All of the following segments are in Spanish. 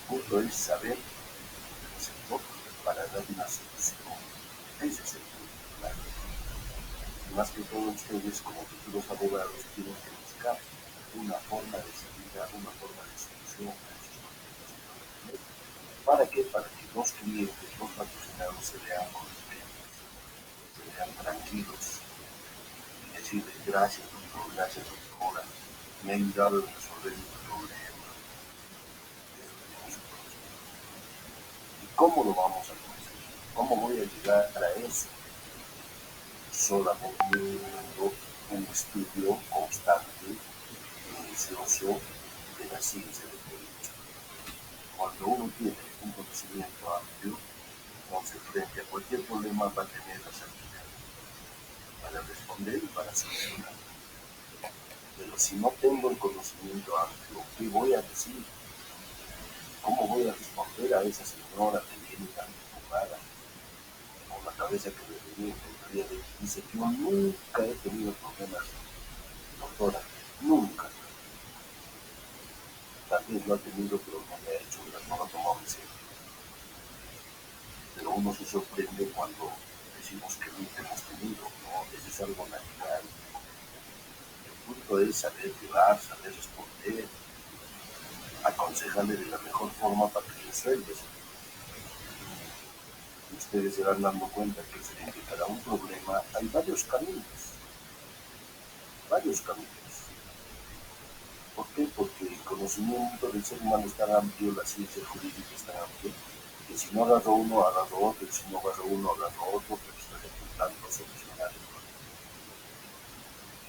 punto es saber se toca para dar una solución. Ese es el punto, claro. Y más que todo ustedes como futuros abogados tienen que buscar una forma de salida, una forma de solución a esos problemas. ¿Para qué? Para que los clientes, los patrocinados se vean contentos, se vean tranquilos y decirles gracias doctor, gracias doctora, me ha ayudado a resolver mi problema. ¿Y cómo lo vamos a conseguir? ¿Cómo voy a llegar a eso? Solamente teniendo un estudio constante, minucioso de la ciencia del derecho. Cuando uno tiene un conocimiento amplio, entonces frente a cualquier problema va a tener la salida para responder y para solucionar. Pero si no tengo el conocimiento amplio, ¿qué voy a decir? ¿Cómo voy a responder a esa señora que viene tan preocupada, con la cabeza que me revienta y dice, yo nunca he tenido problemas, doctora, nunca? Tal vez lo ha tenido, pero no me ha hecho, no lo ha tomado en serio. Pero uno se sorprende cuando decimos que nunca hemos tenido, ¿no? Eso es algo natural. El punto es saber llevar, saber responder, aconsejarle de la mejor forma para que resuelva eso. Y ustedes se van dando cuenta que frente a cada un problema hay varios caminos, varios caminos. ¿Por qué? Porque el conocimiento del ser humano es tan amplio, la ciencia jurídica es tan amplia, que si no agarro uno, agarro otro, y si no agarro uno, agarro otro, pero estoy intentando solucionar el problema.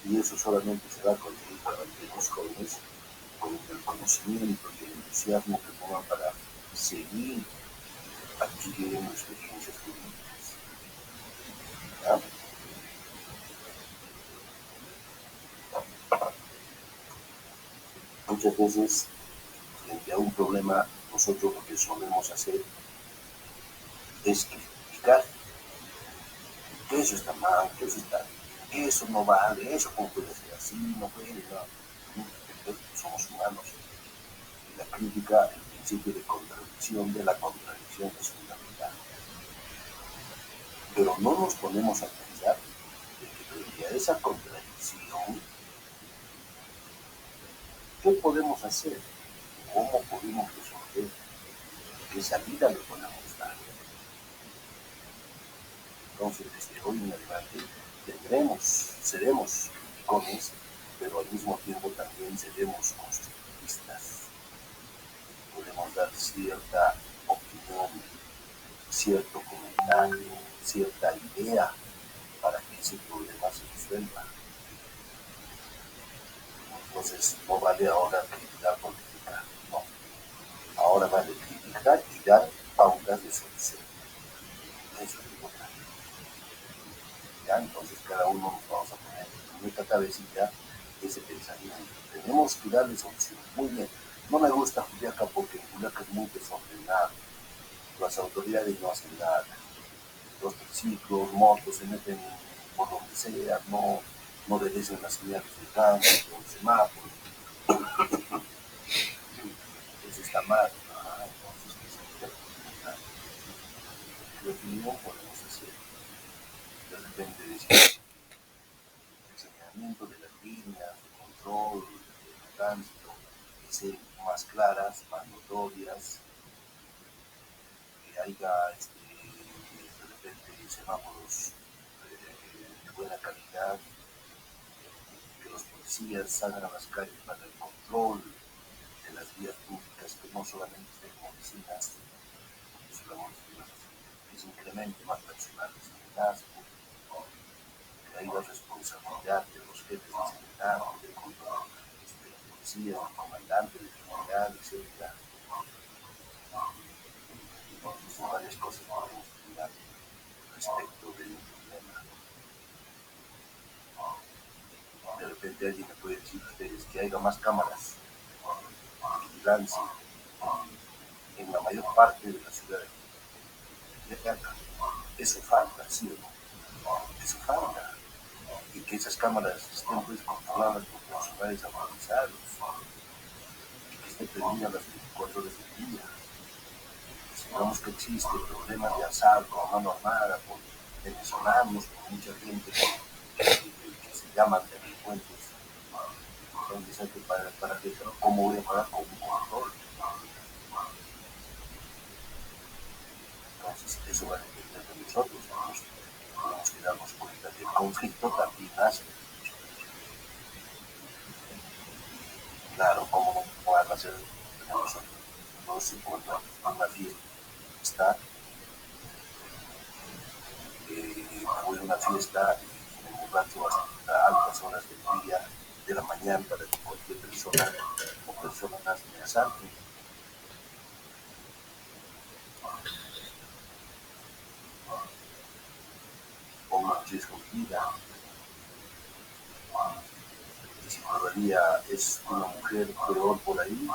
Y eso solamente se va a conseguir para que los jóvenes, con el conocimiento y el entusiasmo que pongan para seguir adquiriendo experiencias jurídicas. ¿Ya? Muchas veces, frente a un problema, nosotros lo que solemos hacer es criticar que eso está mal, que eso está bien, que eso no vale, eso cómo puede ser así, no puede, no. Somos humanos. Y la crítica, el principio de contradicción de la contradicción es fundamental. Pero no nos ponemos a pensar de que frente a esa contradicción, ¿qué podemos hacer? ¿Cómo podemos resolver? ¿Qué salida le podemos dar? Entonces, desde hoy en adelante, seremos criticones, pero al mismo tiempo también seremos constructivistas. Podemos dar cierta opinión, cierto comentario, cierta idea para que ese problema se resuelva. Entonces, no vale ahora criticar por criticar, no. Ahora vale criticar y dar pautas de solución. Eso es importante. ¿Ya? Entonces, cada uno nos vamos a poner en nuestra cabecita ese pensamiento. Tenemos que darle solución. Muy bien. No me gusta Juliaca porque Juliaca es muy desordenado. Las autoridades no hacen nada. Los triciclos, motos se meten por donde sea, no obedecen las señales de tránsito, el semáforo. Eso está mal. Entonces, ¿qué se puede implementar? ¿Qué opinión podemos hacer? De repente decir el señalamiento de las líneas, de control, de tránsito, que sean más claras, más notorias, que haya de repente semáforos de buena calidad, que los policías salgan a las calles para el control de las vías públicas, que no solamente estén como vecinas, que se incremente más personal de seguridad, que haya responsabilidad de los jefes de seguridad, de la policía, del comandante, del general, etc. Entonces, varias cosas podemos opinar respecto del problema. De repente alguien me puede decir a ustedes que haya más cámaras de vigilancia en la mayor parte de la ciudad de acá. Eso falta, ¿sí o no? Eso falta. Y que esas cámaras estén pues controladas por personales autorizados y que estén prendidas las 24 horas del día. digamos que existe problemas de asalto a mano armada por venezolanos, por mucha gente que se llaman delincuentes. Entonces hay que para que, ¿cómo voy a pagar con un control? Entonces eso va a depender de nosotros. Tenemos que darnos cuenta que el conflicto también nace. Claro, ¿cómo van a ser de nosotros? Entonces, cuando una fiesta, voy a una fiesta y me emborracho hasta altas horas del día, de la mañana, para que cualquier persona o personas me asalten. Pongo en riesgo mi vida. Y si todavía es una mujer peor por ahí,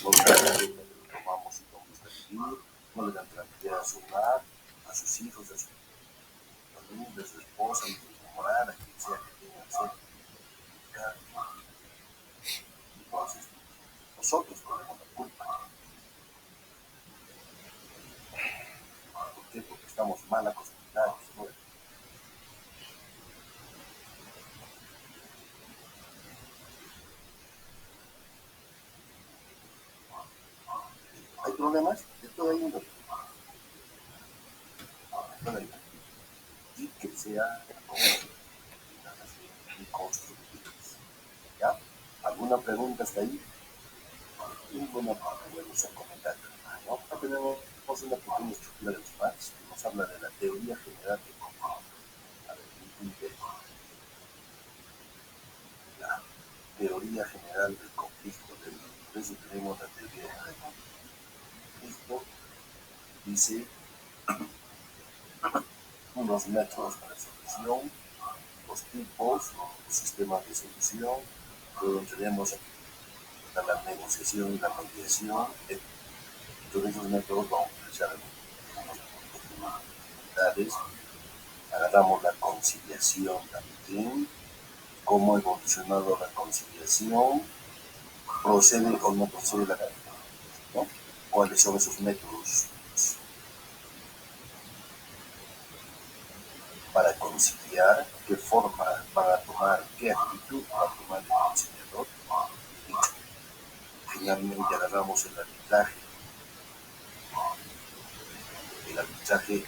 no le tomamos y tomamos a vivir, no le dan tranquilidad a su hogar, a sus hijos, a su familia, a su esposa, a su enamorada, a quien sea que tenga que ser. Entonces, nosotros tenemos la culpa. ¿Por qué? Porque estamos mal acostumbrados, ¿no? Hay problemas de toda índole, y que sea constructivas. ¿Ya? ¿Alguna pregunta hasta ahí? Ninguna parte, vamos a comentar. ¿No? Acá tenemos una pequeña estructura de los maps que nos habla de la teoría general del conflicto. A ver, la teoría general del conflicto. Por eso tenemos la teoría general del conflicto. Dice unos métodos para solución, los tipos, los sistemas de solución. Luego tenemos la negociación y la mediación. Dentro de esos métodos vamos a utilizar algunos fundamentales. Agarramos la conciliación también, cómo ha evolucionado la conciliación, procede o no procede la calidad, ¿no? ¿Cuáles son esos métodos para conciliar? ¿Qué forma van a tomar? ¿Qué actitud va a tomar el conciliador? Y finalmente agarramos el arbitraje. El arbitraje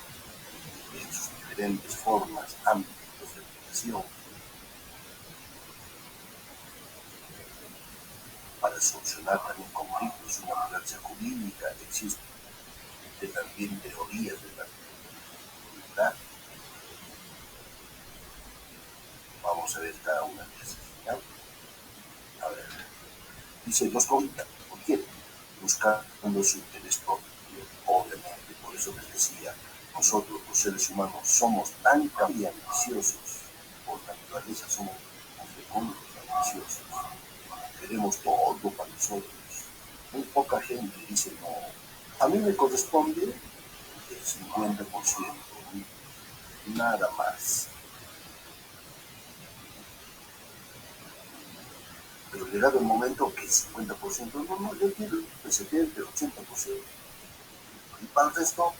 en sus diferentes formas, ámbitos de aplicación, para solucionar también conflictos, una violencia jurídica, existe también teorías de la comunidad. Vamos a ver cada una de esas. ¿Ya? A ver, dice los conflictos, ¿por qué? Buscando su interés propio, obviamente, por eso les decía, nosotros los seres humanos somos tan y ambiciosos, por naturaleza somos fecundos, ambiciosos, queremos todo para nosotros. Muy poca gente dice no. A mí me corresponde el 50%, nada más. Pero llegado el momento que el 50%, no, yo quiero el 70, el 80%. Y para el resto,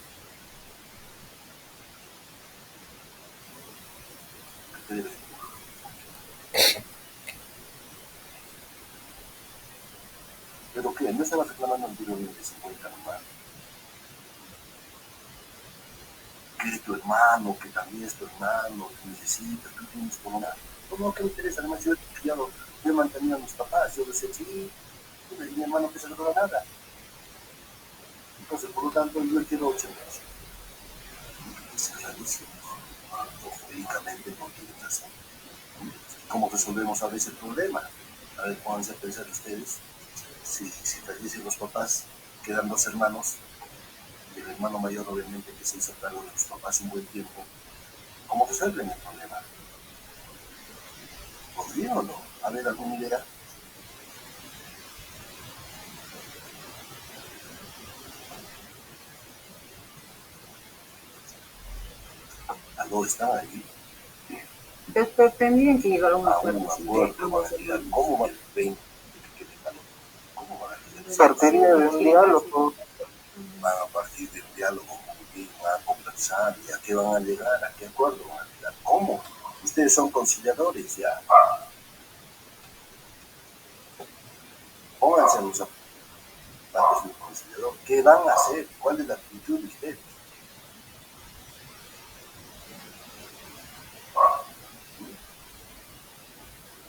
¿qué debe? Pero que no estaba reclamando el tiro de 50 nomás. Que tu hermano, que también es tu hermano, que necesita, tú tienes como una. No, que me interesa, además yo he criado, yo he mantenido a mis papás, yo decía, sí, y mi hermano que se le roba nada. Entonces, por lo tanto, yo quiero 80%. Es rarísimo. Jurídicamente no tiene razón. ¿Cómo resolvemos a veces el problema? A ver, pónganse a pensar ustedes, si fallecen los papás, quedan dos hermanos, y el hermano mayor obviamente que se hizo cargo de los papás un buen tiempo, ¿cómo resuelven el problema? ¿Podría o no? A ver, ¿alguna idea? Algo está ahí. Después tendrían que llegar a un acuerdo entre ambos hermanos. ¿Cómo va el 20? ¿Cómo va a Partiría de un diálogo. Van a partir del diálogo, van a conversar, y a qué van a llegar, a qué acuerdo van a llegar, cómo. Ustedes son conciliadores, ya. Pónganse en los zapatos del conciliador. ¿Qué van a hacer? ¿Cuál es la actitud de ustedes?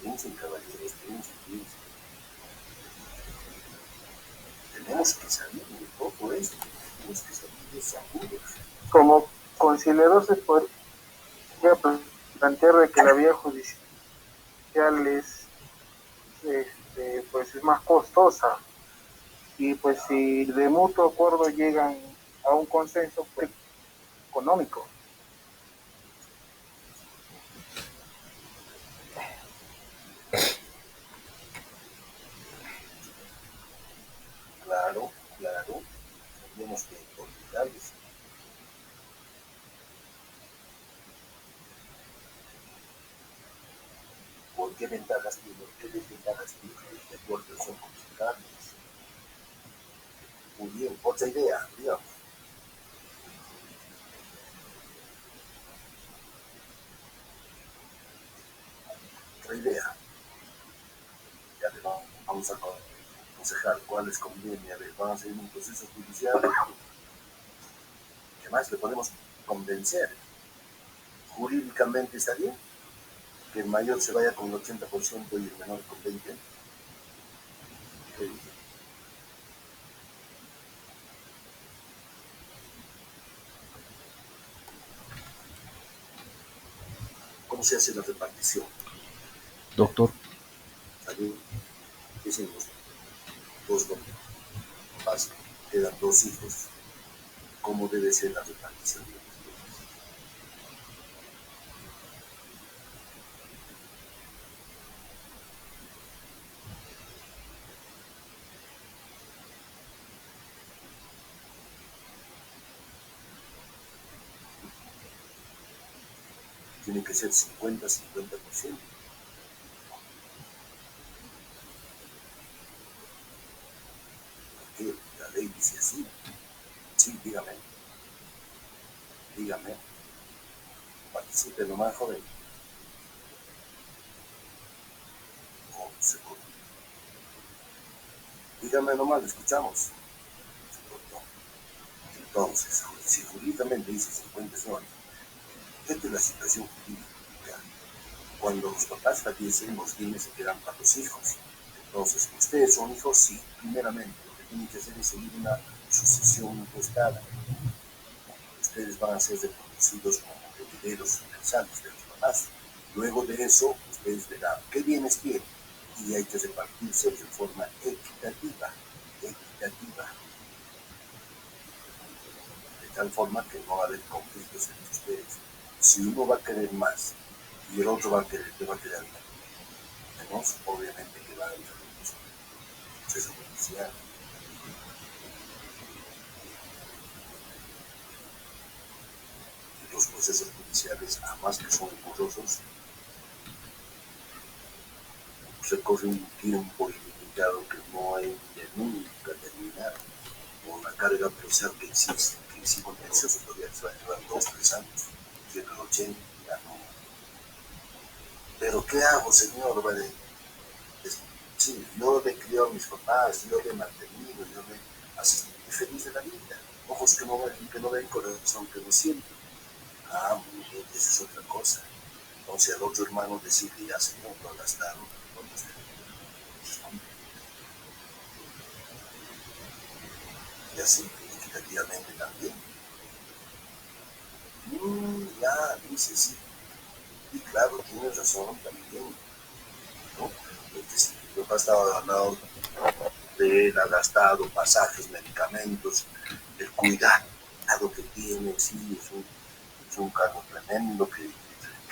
Piensen, caballeros, piensen. Tenemos que salir de todo esto. Tenemos que salir de ese apuro. Como conciliador se podría plantear de que la vía judicial es, pues es más costosa, y pues si de mutuo acuerdo llegan a un consenso pues, económico. Claro, tenemos que olvidarles. ¿Por qué ventajas tiene? ¿Qué desventajas tiene? De acuerdo, son considerables. Muy bien, otra idea, digamos. Otra idea. Ya le vamos a aconsejar cuál les conviene. A ver, van a hacer un proceso judicial. ¿Qué más le podemos convencer? Jurídicamente está bien que el mayor se vaya con el 80% y el menor con 20%. ¿Qué dice? ¿Cómo se hace la repartición? Doctor. Allí dicen los dos papás, quedan dos hijos. ¿Cómo debe ser la repartición? Tiene que ser 50-50%. Porque la ley dice así. Sí, dígame. Participe nomás, joven. Oh, se cortó. Dígame nomás, lo escuchamos. Se cortó. Entonces, si jurídicamente dice 50 son, esta es la situación jurídica. Cuando los papás fallecen, los bienes se quedan para los hijos. Entonces, ustedes son hijos, sí, primeramente, lo que tienen que hacer es seguir una sucesión impostada. Ustedes van a ser reconocidos como herederos universales de los papás. Luego de eso, ustedes verán qué bienes tienen y hay que repartirse de forma equitativa. De tal forma que no va a haber conflictos entre ustedes. Si uno va a querer más y el otro va a querer menos, obviamente que va a haber un proceso judicial. Los procesos judiciales, además que son engorrosos, recorre un tiempo ilimitado que no hay de nunca terminar, con la carga procesal que existe, que si contencioso todavía se va a llevar 2-3 años, 180, ya no. Pero ¿qué hago, señor? Vale, sí, yo le crió a mis papás, yo le he mantenido, yo le asistí feliz de la vida. Ojos que no ven, corazón que no siente. Ah, muy bien, esa es otra cosa. Entonces al otro hermano decirle, ya señor, lo ha gastado, y así equitativamente también. Ya, dice, sí. Y claro, tienes razón también, ¿no? Porque si tu papá estaba ganado de él, ha gastado pasajes, medicamentos, el cuidado que tiene, sí, es un cargo tremendo que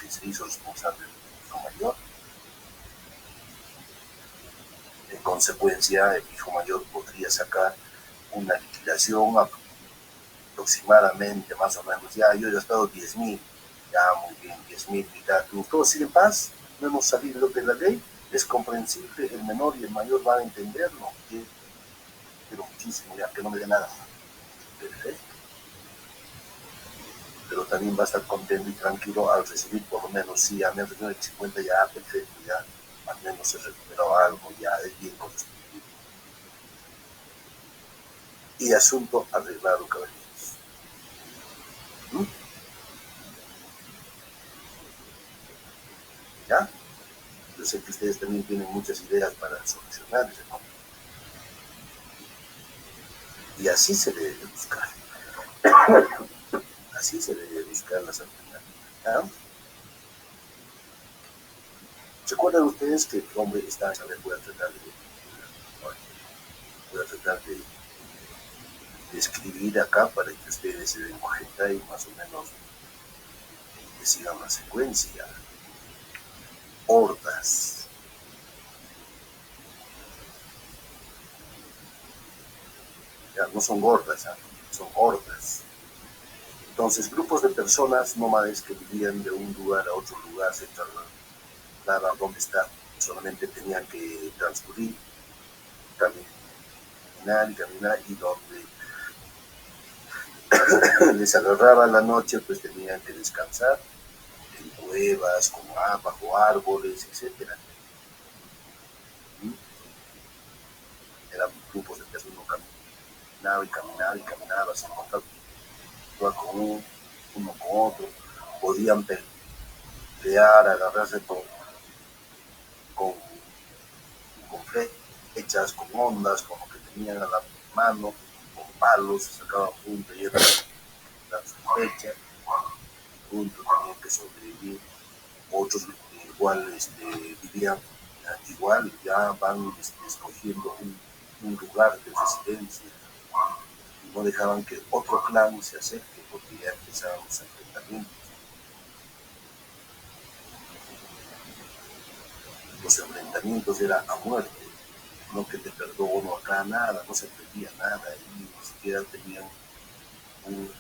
se hizo responsable del hijo mayor. En consecuencia, el hijo mayor podría sacar una liquidación aproximadamente, más o menos, ya yo he gastado 10.000, ya muy bien, 10.000, mitad, todo sigue en paz, no hemos salido de la ley, es comprensible, el menor y el mayor van a entenderlo, ¿sí? muchísimo, ya que no me dé nada. Perfecto. Pero también va a estar contento y tranquilo al recibir por lo menos, si a menos de 50 ya, perfecto, ya al menos se recuperó algo, ya es bien correspondido. Y asunto arreglado, caballeros. ¿Mm? ¿Ya? Yo sé que ustedes también tienen muchas ideas para solucionar ese problema. Y así se debe buscar. Así se debe buscar las alternativas. ¿Ya? ¿Se acuerdan ustedes que el hombre está, a ver, voy a tratar de escribir acá para que ustedes se den cuenta y más o menos que sigan la secuencia? Hordas. Ya, no son gordas, ¿eh? Son hordas. Entonces, grupos de personas nómades que vivían de un lugar a otro lugar, se trasladaban donde está, solamente tenían que transcurrir, caminar y caminar, y donde les agarraba la noche, pues tenían que descansar en cuevas, como bajo árboles, etc. Eran grupos de personas que caminaba y caminaba y caminaba, se encontraba con uno con otro, podían pelear, agarrarse con, con flechas, con ondas, con lo que tenían a la mano, con palos, se sacaban punta y era su flecha, punto, tenían que sobrevivir. Otros igual vivían, igual ya van escogiendo un lugar de residencia y no dejaban que otro clan se acerque porque ya empezaban los enfrentamientos. Los enfrentamientos eran a muerte, no que te perdono acá, nada, no se entendía nada, y ni siquiera tenían un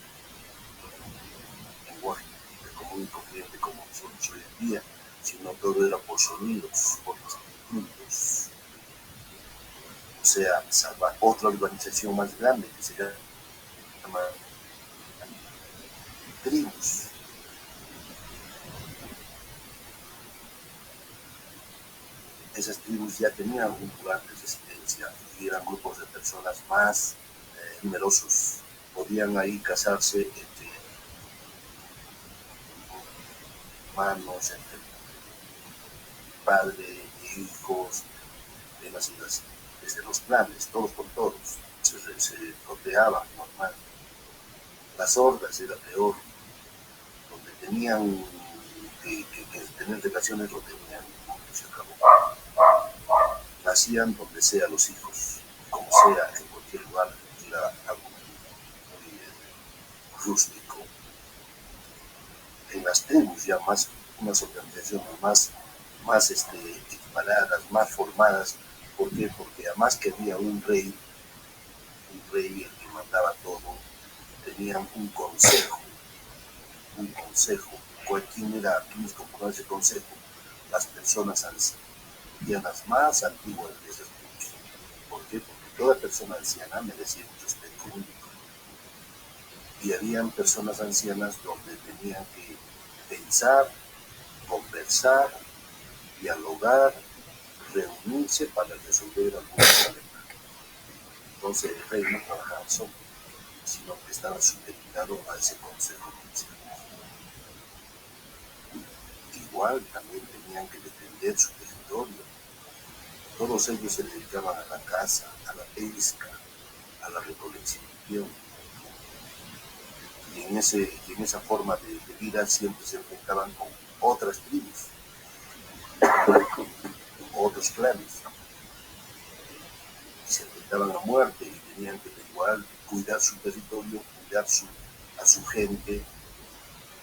lenguaje común y corriente como nosotros hoy en día, sino todo era por sonidos, por instintos. O sea, salvar otra organización más grande que se llama tribus. Esas tribus ya tenían un lugar de residencia y eran grupos de personas más numerosos. Podían ahí casarse entre hermanos, entre padre e hijos, demás y así. Desde los clanes, todos con todos, se rodeaban normal. Las hordas era peor, donde tenían que tener relaciones, lo tenían, se acabó. Nacían donde sea los hijos, como sea, en cualquier lugar, era algo muy rústico. En las tribus ya más, unas organizaciones más equiparadas, más formadas. ¿Por qué? Porque además que había un rey el que mandaba todo, tenían un consejo. ¿Quiénes componían ese consejo? Las personas ancianas más antiguas de esas tribus. ¿Por qué? Porque toda persona anciana merecía un respeto único. Y habían personas ancianas donde tenían que pensar, conversar, dialogar, reunirse para resolver algún problema. Entonces el rey no trabajaba solo, sino que estaba supeditado a ese consejo principal. Igual también tenían que defender su territorio. Todos ellos se dedicaban a la caza, a la pesca, a la recolección. Y en esa forma de vida siempre se enfrentaban con otras tribus, otros clanes. Y se enfrentaban a muerte y tenían que igual cuidar su territorio, cuidar a su gente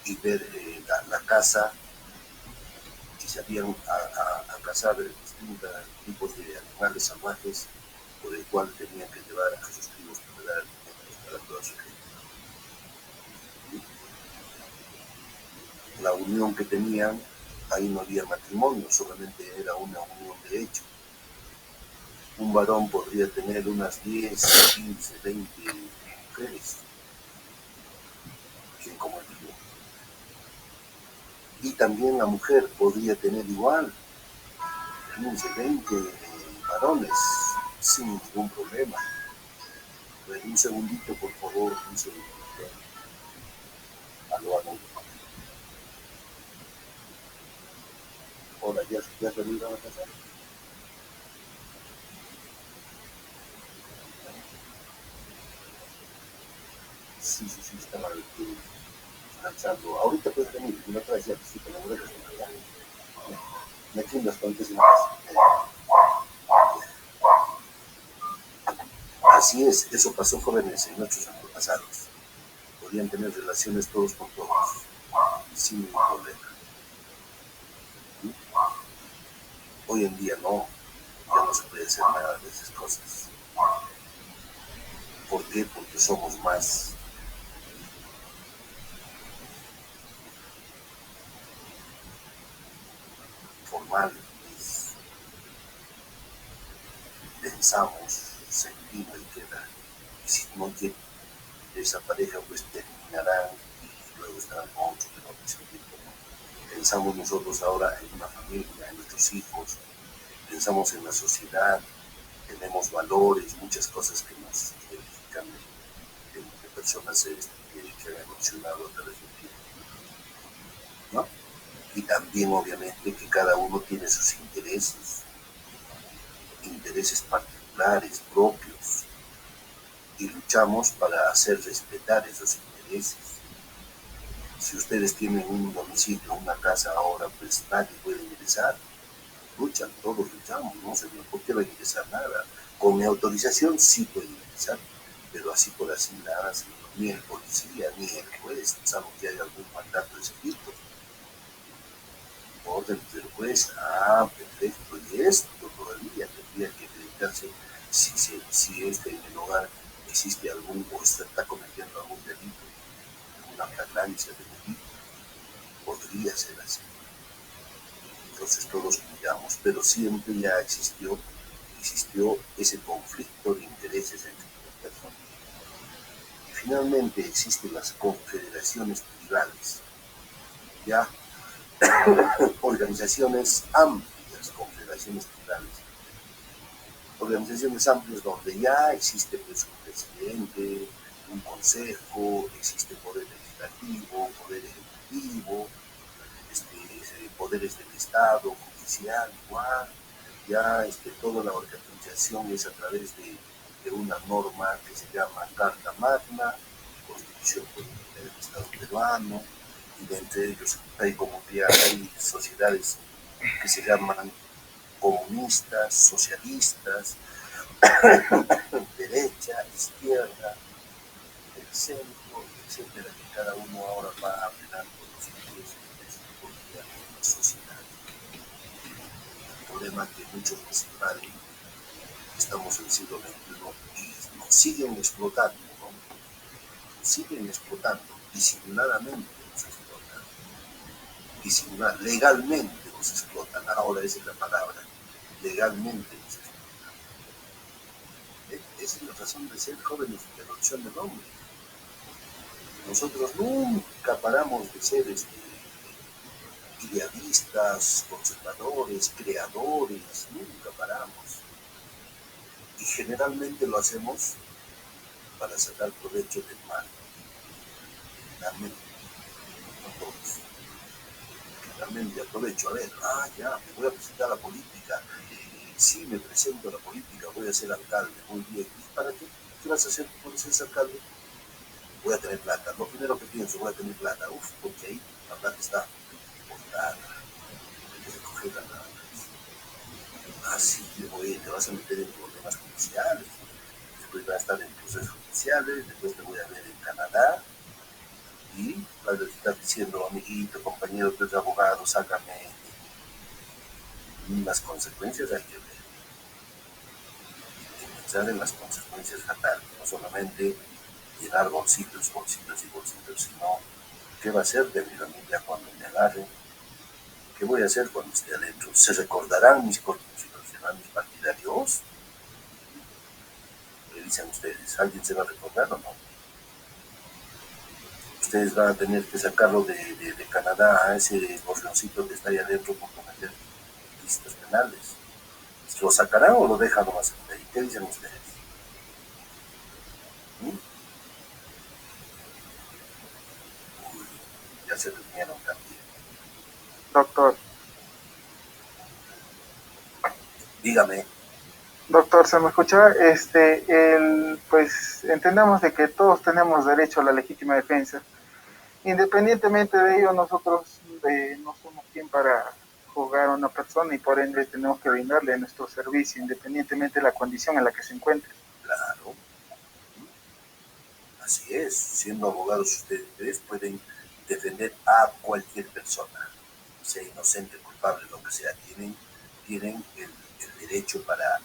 y ver la caza, si sabían a cazar distintos tipos de animales salvajes, por el cual tenían que llevar a sus tribus para dar alimentos para toda su gente. La unión que tenían, ahí no había matrimonio, solamente era una unión de hecho. Un varón podría tener unas 10, 15, 20 mujeres, bien como el yo. Y también la mujer podría tener igual 15, 20 varones sin ningún problema. Un segundito, por favor, un segundito. Aló, aló. Hola, ¿ya salieron a la casa? Sí, estaba descansando. Ahorita puedes venir, no traes ya, sí, pero no dejas de allá. Me aquí las contes más. Así es, eso pasó, jóvenes, en nuestros antepasados. Podían tener relaciones todos con todos, sin ningún problema. ¿Sí? Hoy en día no, ya no se puede hacer nada de esas cosas. ¿Por qué? Porque somos más formales, pensamos, sentimos y queda. Y si no quiere esa pareja, pues terminarán y luego estarán con otro que no discutir. Pensamos nosotros ahora en una familia, en nuestros hijos, pensamos en la sociedad, tenemos valores, muchas cosas que nos identifican de personas que han evolucionado a través del tiempo, ¿no? Y también obviamente que cada uno tiene sus intereses particulares, propios, y luchamos para hacer respetar esos intereses. Si ustedes tienen un domicilio, una casa ahora, pues nadie puede ingresar. Luchan, todos luchamos, no sé por qué va a ingresar nada. Con mi autorización sí puede ingresar, pero así por así nada, ni el policía, ni el juez, salvo que haya algún mandato de ese tipo. Orden del juez, perfecto, y esto todavía tendría que acreditarse si en el hogar existe algún o está cometiendo algún delito, una flagrancia de delito, podría ser así. Entonces todos cuidamos, pero siempre ya existió ese conflicto de intereses entre las personas. Y finalmente existen las confederaciones tribales, ya organizaciones amplias, organizaciones amplias donde ya existe pues, un presidente, un consejo, existe poder legislativo, poder ejecutivo, poderes del Estado, judicial, igual, ya toda la organización es a través de una norma que se llama Carta Magna, Constitución Política del Estado peruano, y de entre ellos hay como que hay sociedades que se llaman comunistas, socialistas, derecha, izquierda, el centro, etcétera, que cada uno ahora va apelando los intereses de su propia sociedad. El problema es que muchos nos invaden, estamos en el siglo XXI y nos siguen explotando, ¿no? Nos siguen explotando, disimuladamente nos explotan, legalmente nos explotan, ahora esa es la palabra, legalmente nos explotan. Esa es la razón de ser jóvenes de la adopción del hombre. Nosotros nunca paramos de ser idealistas, conservadores, creadores, nunca paramos. Y generalmente lo hacemos para sacar provecho del mal. Generalmente, no todos. Generalmente aprovecho, a ver, ya, me voy a presentar a la política. Sí, me presento a la política, voy a ser alcalde, muy bien. ¿Y para qué? ¿Qué vas a hacer cuando seas alcalde? Voy a tener plata. Lo primero que pienso, voy a tener plata. Porque ahí la plata está botada. Hay que recogerla nada más. Así que te vas a meter en problemas judiciales. Después vas a estar en procesos judiciales. Después te voy a ver en Canadá. Y vas a estar diciendo, amiguito, compañero, tú eres abogado, sácame. Las consecuencias hay que ver. Hay que pensar en las consecuencias fatales. No solamente llenar bolsitos, sino qué va a hacer de mi familia cuando me agarre, qué voy a hacer cuando esté adentro. ¿Se recordarán mis partidarios? dicen ustedes? ¿Alguien se va a recordar o no? Ustedes van a tener que sacarlo de Canadá a ese gorrioncito que está ahí adentro por cometer ilícitos penales. ¿Lo sacarán o lo dejan nomás ahí? ¿Qué dicen ustedes? ¿Mm? Uy, ya se durmieron también. Doctor. Dígame. Doctor, ¿se me escucha? Pues entendemos de que todos tenemos derecho a la legítima defensa. Independientemente de ello, nosotros no somos quien para juzgar a una persona y por ende tenemos que brindarle nuestro servicio, independientemente de la condición en la que se encuentre. Claro. Así es. Siendo abogados ustedes pueden defender a cualquier persona, sea inocente, culpable, lo que sea. Tienen el derecho para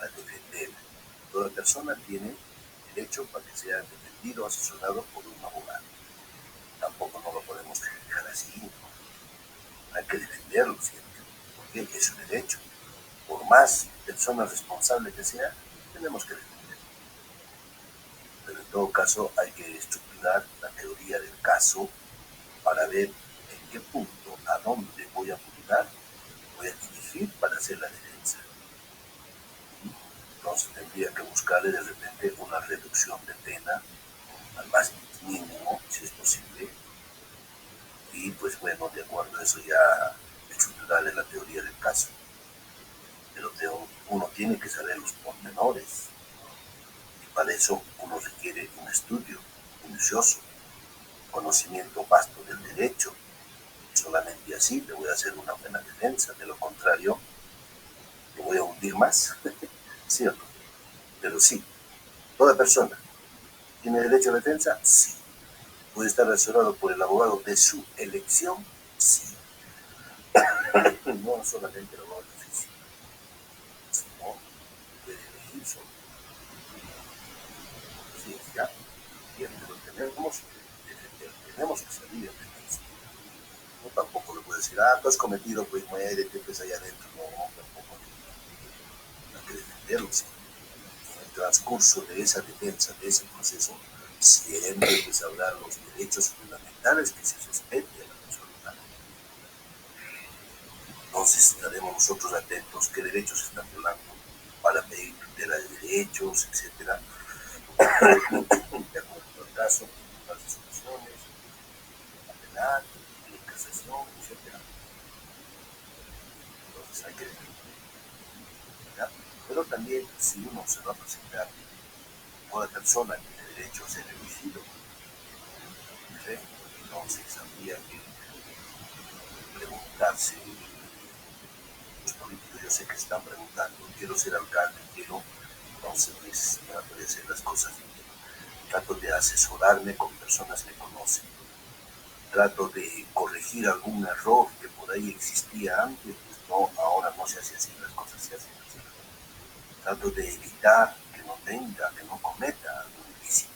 defender. Toda persona tiene derecho para que sea defendido, asesorado por un abogado. Tampoco no lo podemos dejar así, ¿no? Hay que defenderlo siempre, porque es su derecho. Por más persona responsable que sea, tenemos que defenderlo. Pero en todo caso hay que estructurar la teoría del caso para ver en qué punto, a dónde voy a apuntar, voy a dirigir para hacer la defensa. Entonces tendría que buscarle de repente una reducción de pena al más mínimo, si es posible, y pues bueno, de acuerdo a eso ya estructurarle la teoría del caso. Pero uno tiene que saber los pormenores, y para eso uno requiere un estudio minucioso, conocimiento vasto del derecho. Solamente así le voy a hacer una buena defensa, de lo contrario lo voy a hundir más, ¿cierto? Pero sí, toda persona tiene derecho a defensa, sí. Puede estar asesorado por el abogado de su elección, sí. No solamente el abogado de oficio, sino puede elegir solo. Así es, ya. Bien, pero tenemos que salir en defensa. No tampoco le puedo decir, tú has cometido, pues muérete, pues allá adentro. No, tampoco. Hay que defenderlo, sí. En el transcurso de esa defensa, de ese proceso, siempre pues habrá los derechos fundamentales que se respete a la persona humana. Entonces estaremos nosotros atentos qué derechos se están violando para pedir tutela de derechos, etcétera, de acuerdo al caso, las discusiones, la penal, la casación, etcétera. Entonces hay que defender. Pero también si uno se va a presentar, toda persona tiene derecho a ser elegido. ¿Sí? Entonces habría que preguntarse, los políticos yo sé que están preguntando, quiero ser alcalde, quiero, entonces pues trato de hacer las cosas bien. Trato de asesorarme con personas que conocen. Trato de corregir algún error que por ahí existía antes, pues no, ahora no se hace así, las cosas se hacen así. Trato de evitar que no tenga, que no cometa algún ilícito.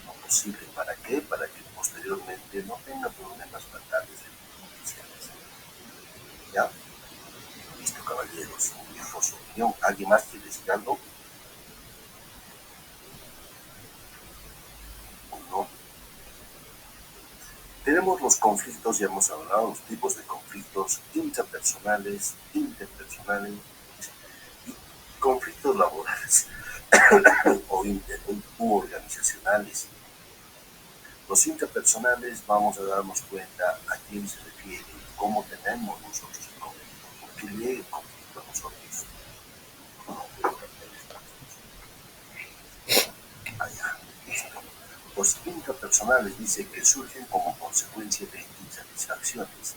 No posible. ¿Para qué? Para que posteriormente no tenga problemas fatales judiciales. ¿Ya? Listo, caballeros. Dijo su opinión. ¿Alguien más quiere decir algo? ¿O no? Tenemos los conflictos, ya hemos hablado, los tipos de conflictos intrapersonales, interpersonales y conflictos laborales o organizacionales. Los intrapersonales vamos a darnos cuenta a quién se refiere, cómo tenemos nosotros el conflicto, por qué llega el conflicto a nosotros. Allá, listo. Los intrapersonales dice que surgen como consecuencia de insatisfacciones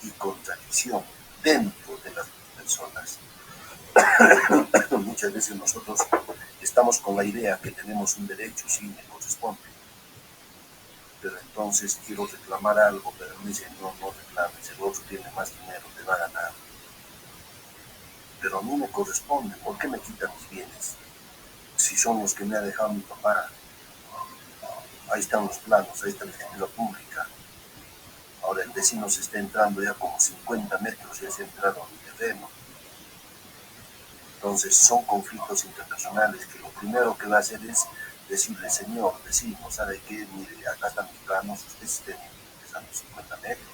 y contradicción dentro de las personas. Muchas veces nosotros estamos con la idea que tenemos un derecho, sí, me corresponde, pero entonces quiero reclamar algo, pero me dicen, no, no reclames, el otro tiene más dinero, te va a ganar. Pero a mí me corresponde, ¿por qué me quitan mis bienes? Si son los que me ha dejado mi papá. Ahí están los planos, ahí está la escritura pública. Ahora el vecino se está entrando ya como 50 metros, ya se ha entrado a mi terreno. Entonces son conflictos interpersonales que lo primero que va a hacer es decirle, señor, vecino, ¿sabe qué? Mire, acá están mis planos, usted esté empezando 50 metros.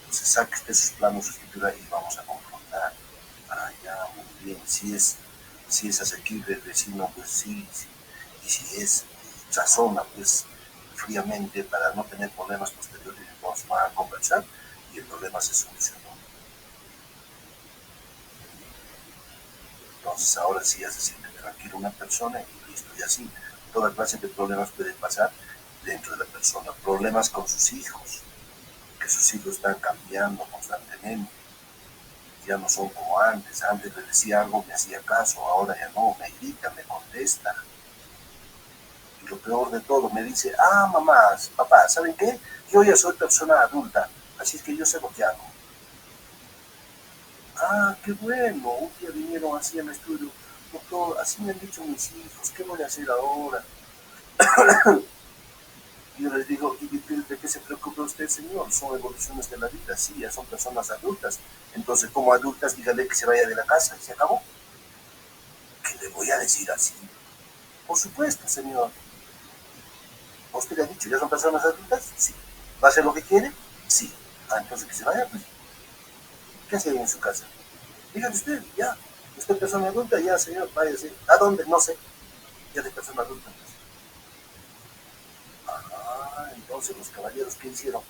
Entonces saque usted sus planos, su escritura y vamos a confrontar. Ah, ya, muy bien. Si es asequible el vecino, pues sí, sí. Y si es razona, pues fríamente para no tener problemas posteriores, vamos a conversar y el problema se solucionó. Entonces ahora sí ya se siente tranquilo una persona y listo, y así toda clase de problemas pueden pasar dentro de la persona. Problemas con sus hijos, que sus hijos están cambiando constantemente, ya no son como antes. Antes le decía algo, me hacía caso, ahora ya no, me grita, me contesta. Y lo peor de todo, me dice, ah, mamás, papá, ¿saben qué? Yo ya soy persona adulta, así es que yo sé lo que hago. Ah, qué bueno, un día vinieron así al estudio, doctor, así me han dicho mis hijos, ¿qué voy a hacer ahora? Yo les digo, ¿y de qué se preocupa usted, señor? Son evoluciones de la vida, sí, ya son personas adultas. Entonces, como adultas, dígale que se vaya de la casa y se acabó. ¿Qué le voy a decir así? Por supuesto, señor. ¿Usted le ha dicho, ya son personas adultas? Sí. ¿Va a hacer lo que quiere? Sí. Ah, entonces que se vaya, pues. ¿Qué hace en su casa? Dígale usted, ya. Usted es persona adulta, ya, señor, váyase. ¿A dónde? No sé. Ya de persona adulta. Pues. Ah, entonces los caballeros, ¿qué hicieron?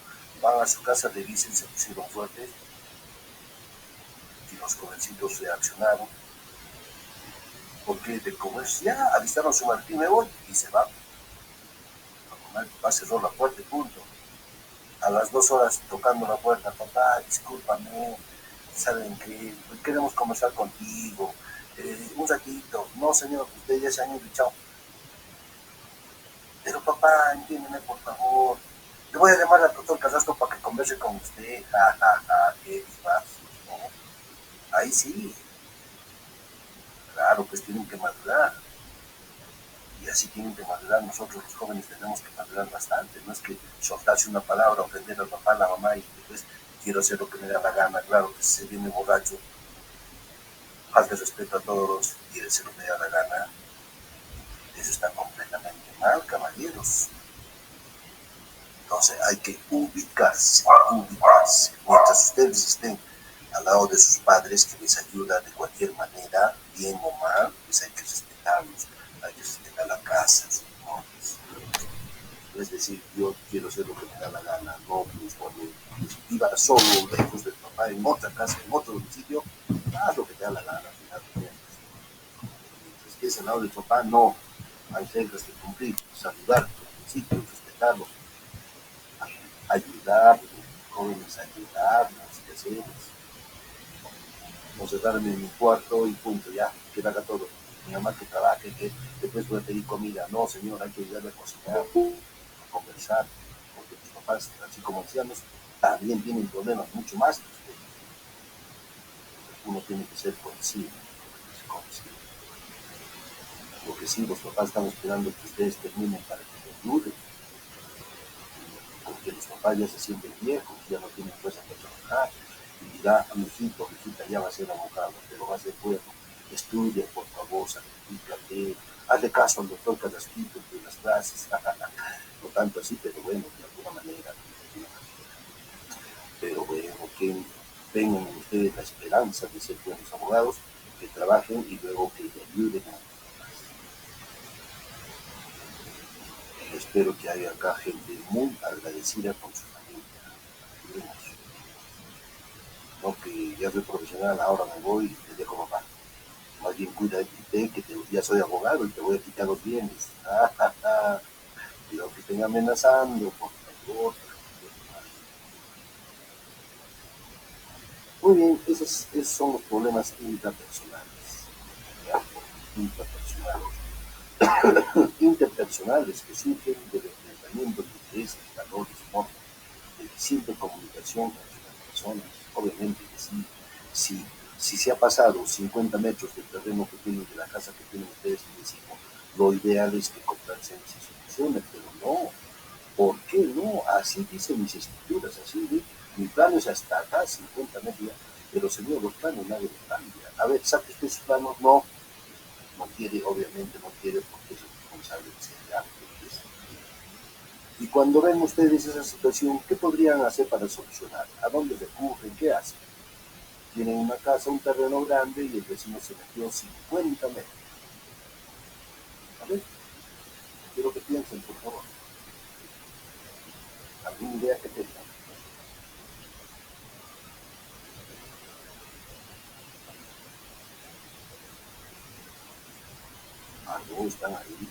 Van a su casa, revisen, se pusieron fuertes y los jovencitos reaccionaron. Porque de como es, ya alistaron su martín, me voy y se va. La mamá cerró la puerta y punto. A las 2 horas tocando la puerta, papá, discúlpame, saben que queremos conversar contigo, un ratito, no señor, usted ya se han ido, chao. Pero papá, entiéndeme por favor, le voy a llamar al doctor Carrasco para que converse con usted, ja, ja, ja, qué fácil, ¿no? Ahí sí, claro, pues tienen que madurar, y así tienen que madurar, nosotros los jóvenes tenemos que madurar bastante, no es que soltarse una palabra, ofender al papá, a la mamá y después quiero hacer lo que me da la gana, claro que si se viene borracho, falta de respeto a todos y de ser lo que me da la gana, eso está completamente mal, caballeros. Entonces hay que ubicarse, ubicarse. Mientras ustedes estén al lado de sus padres que les ayuda de cualquier manera, bien o mal, pues hay que respetarlos, hay que respetar la casa, sus padres. Es decir, yo quiero hacer lo que me da la gana, no pues cuando iba solo, lejos del papá, en otra casa, en otro domicilio, haz lo que te da la gana, finalmente. Mientras que es al lado del papá, no, hay reglas que cumplir, saludar, principios, respetarlos, ayudar, jóvenes, ayudarlos, ¿qué hacemos? No cerrarme en mi cuarto y punto, ya, que haga todo. Mi mamá que trabaje, que después voy a pedir comida. No, señor, hay que ayudarle a cocinar, a conversar, porque tus papás, así como ancianos, también tienen problemas mucho más que usted. Uno tiene que ser consciente, consciente. Porque sí, los papás están esperando que ustedes terminen para que les ayuden, porque los papás ya se sienten viejos, ya no tienen fuerza para trabajar, y dirá, a mi hijito, mi hijita ya va a ser abogado, pero va a ser bueno, estudia, por favor, sacrifícate, hazle caso al doctor Carrasquito de las clases, no tanto así, pero bueno, de alguna manera, pero bueno, que tengan ustedes la esperanza de ser buenos abogados, que trabajen y luego que le ayuden a los demás. Y espero que haya acá gente muy agradecida con su familia. No que ya soy profesional, ahora me voy y te dejo papá. Más bien cuídate que ya soy abogado y te voy a quitar los bienes. Cuidado que estén amenazando, por favor. Muy bien, esos son los problemas intrapersonales. ¿Ya? Intrapersonales. Interpersonales que surgen del enfrentamiento de intereses, valores, normas, de simple comunicación entre las personas. Obviamente que sí, sí, si se ha pasado 50 metros del terreno que tienen, de la casa que tienen ustedes y les digo, lo ideal es que conversen y se solucione, pero no. ¿Por qué no? Así dicen mis escrituras, así de, mi plan es hasta acá, 50 metros. Pero señor, los planos nadie los cambia. A ver, saque usted sus planos, no quiere, obviamente no quiere porque es responsable de ser grande. Y cuando ven ustedes esa situación, ¿qué podrían hacer para solucionar? ¿A dónde recurren? ¿Qué hacen? Tienen una casa, un terreno grande y el vecino se metió 50 metros. A ver, quiero que piensen, por favor. ¿Alguna idea que tengan? Algo están ahí.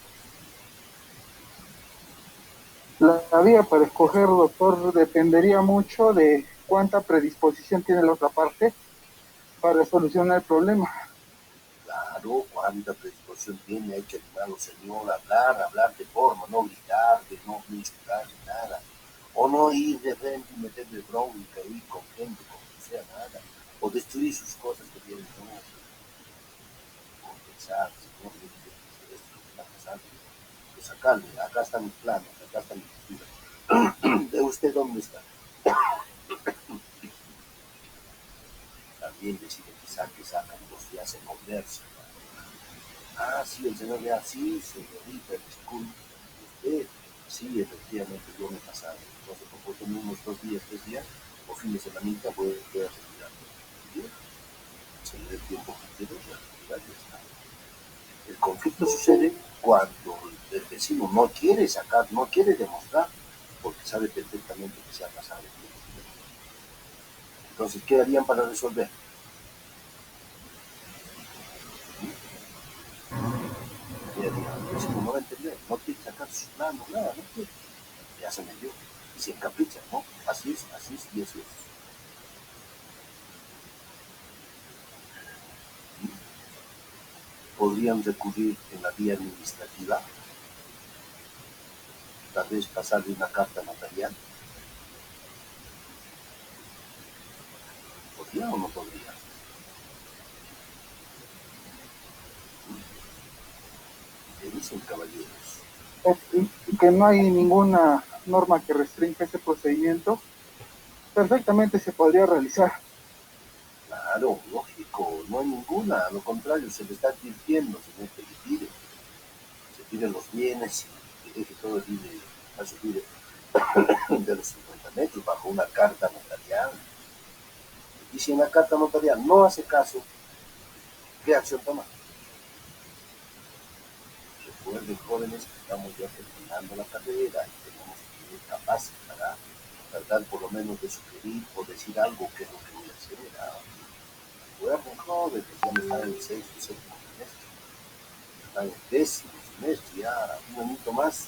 La vía para escoger, doctor, dependería mucho de cuánta predisposición tiene la otra parte para solucionar el problema. Claro, cuánta predisposición tiene, hay que animarlo, señor, hablar de forma, no gritar, de no insultar, nada. O no ir de frente y meterle bronca ahí con gente, con que sea nada. O destruir sus cosas que tienen, no. O pensar, señor, esto es lo que está pasando. Pues acá están mis planos, acá están mis estudios. ¿De usted dónde está? También decide que sacan 2 días en conversa. Ah, sí, el señor ya, sí, señorita, disculpe, usted, sí, efectivamente, yo me he pasado. Entonces, por tener unos 2 días, 3 días, o fin de semanita, voy a retirar. Bien, se le dé el tiempo que quiero, ya está. El conflicto sucede cuando el vecino no quiere sacar, no quiere demostrar, porque sabe perfectamente que se ha pasado. Entonces, ¿qué harían para resolver? ¿Qué harían? El vecino no va a entender, no quiere sacar sus manos, nada, no quiere. Ya se metió y se encapricha, ¿no? Así es y así es. Podrían recurrir en la vía administrativa, tal vez pasarle una carta notarial. ¿Podría o no podría? ¿Qué dicen, caballeros? Que no hay ninguna norma que restrinja ese procedimiento, perfectamente se podría realizar. Claro, lógico, no hay ninguna, a lo contrario, se le está advirtiendo, señor, que le pide, se piden los bienes y que deje todo libre, a su libre de los 50 metros bajo una carta notarial. Y si en la carta notarial no hace caso, ¿qué acción toma? Recuerden, jóvenes, que estamos ya terminando la carrera y tenemos que ser capaces para tratar por lo menos de sugerir o decir algo que es lo que voy a hacer. Recuerden, jóvenes, ya no están en el sexto, séptimo semestre, están en el 10º semestre, ya un añito más,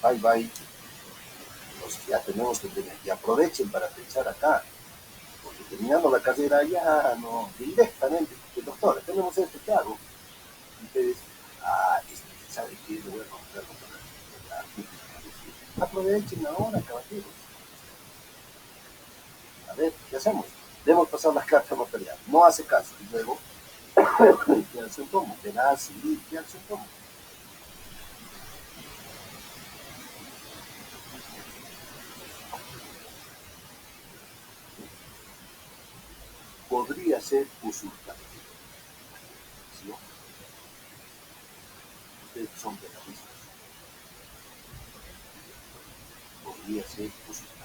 bye bye. Entonces ya tenemos que tener, y aprovechen para pensar acá, porque terminando la carrera ya no, directamente, doctor, tenemos esto, ¿qué hago? Y ustedes, ¿sabe qué? Le voy a comprar la aprovechen ahora, caballeros. A ver, ¿qué hacemos? Debemos pasar las cartas notariales. No hace caso. Y luego, ¿qué acción tomo? Penal, civil, ¿qué acción tomo? Podría ser usurpación. ¿Sí? Ustedes son penalistas. Podría ser usurpación.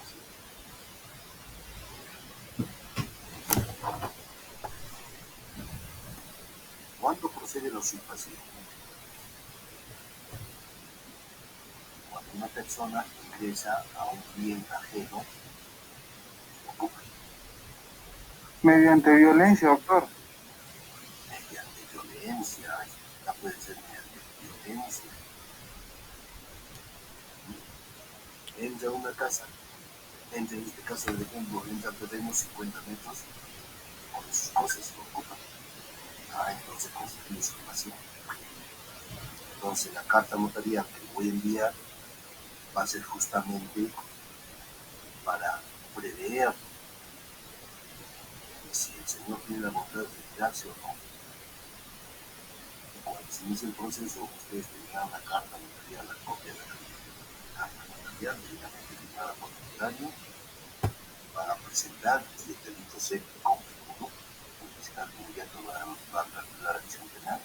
¿Cuándo procede la usurpación? Cuando una persona ingresa a un bien ajeno, ocupa. Mediante violencia, doctor. Mediante violencia, ya puede ser mediante violencia. Entra a una casa, entra en este caso del ejemplo, entra al terreno 50 metros, con sus cosas lo ocupa. Entonces constituye usurpación. Entonces la carta notarial que voy a enviar va a ser justamente para prever si el señor tiene la voluntad de retirarse o no. Y cuando se inicie el proceso, ustedes tendrán la carta notarial, la copia de la carta notarial, debidamente firmada por el notario, van a presentar y el delito se configura. tal inmediato va a calcular acción penal,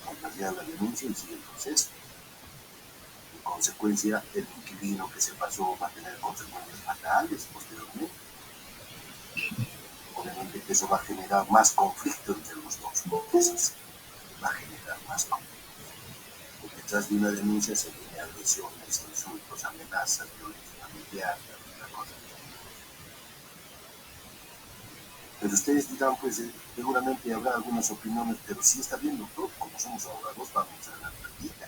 contagiar la denuncia y sigue el proceso. En consecuencia, el inquilino que se pasó va a tener consecuencias fatales posteriormente. Obviamente que eso va a generar más conflicto entre los dos, entonces va a generar más conflicto. Porque detrás de una denuncia se viene agresiones, insultos, amenazas, violencia familiar, la cosa. Pero ustedes dirán, pues seguramente habrá algunas opiniones, pero sí está bien, doctor, como somos abogados, vamos a la práctica.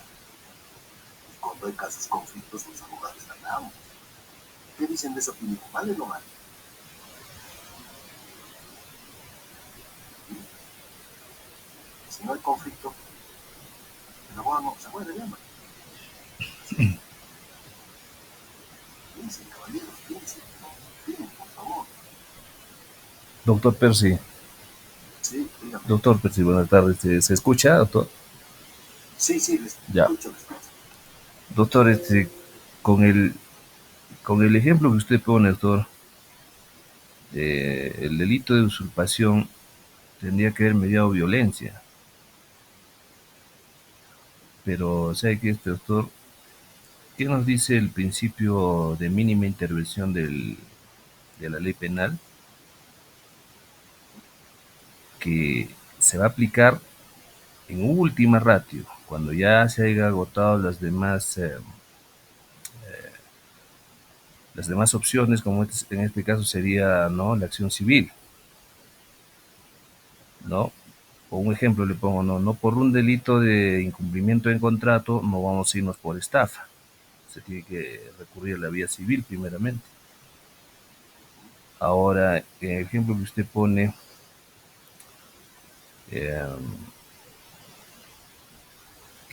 Y cuando hay casos conflictos, los abogados ganamos. ¿Qué dicen de esa opinión? ¿Vale o no vale? Si no hay conflicto, el abogado no se muere de hambre. Piensen, caballeros, piensen, por favor. Doctor Percy. Sí, dígame. Doctor Percy, buenas tardes. ¿Se escucha, doctor? Sí, les ya. escucho. Doctor, con el ejemplo que usted pone, doctor, el delito de usurpación tendría que haber mediado violencia. Pero, ¿sabe qué, doctor? ¿Qué nos dice el principio de mínima intervención de la ley penal? Que se va a aplicar en última ratio, cuando ya se haya agotado las demás opciones, como en este caso sería, ¿no?, la acción civil, ¿no? O un ejemplo le pongo, no por un delito de incumplimiento en contrato no vamos a irnos por estafa. Se tiene que recurrir a la vía civil primeramente. Ahora, en el ejemplo que usted pone,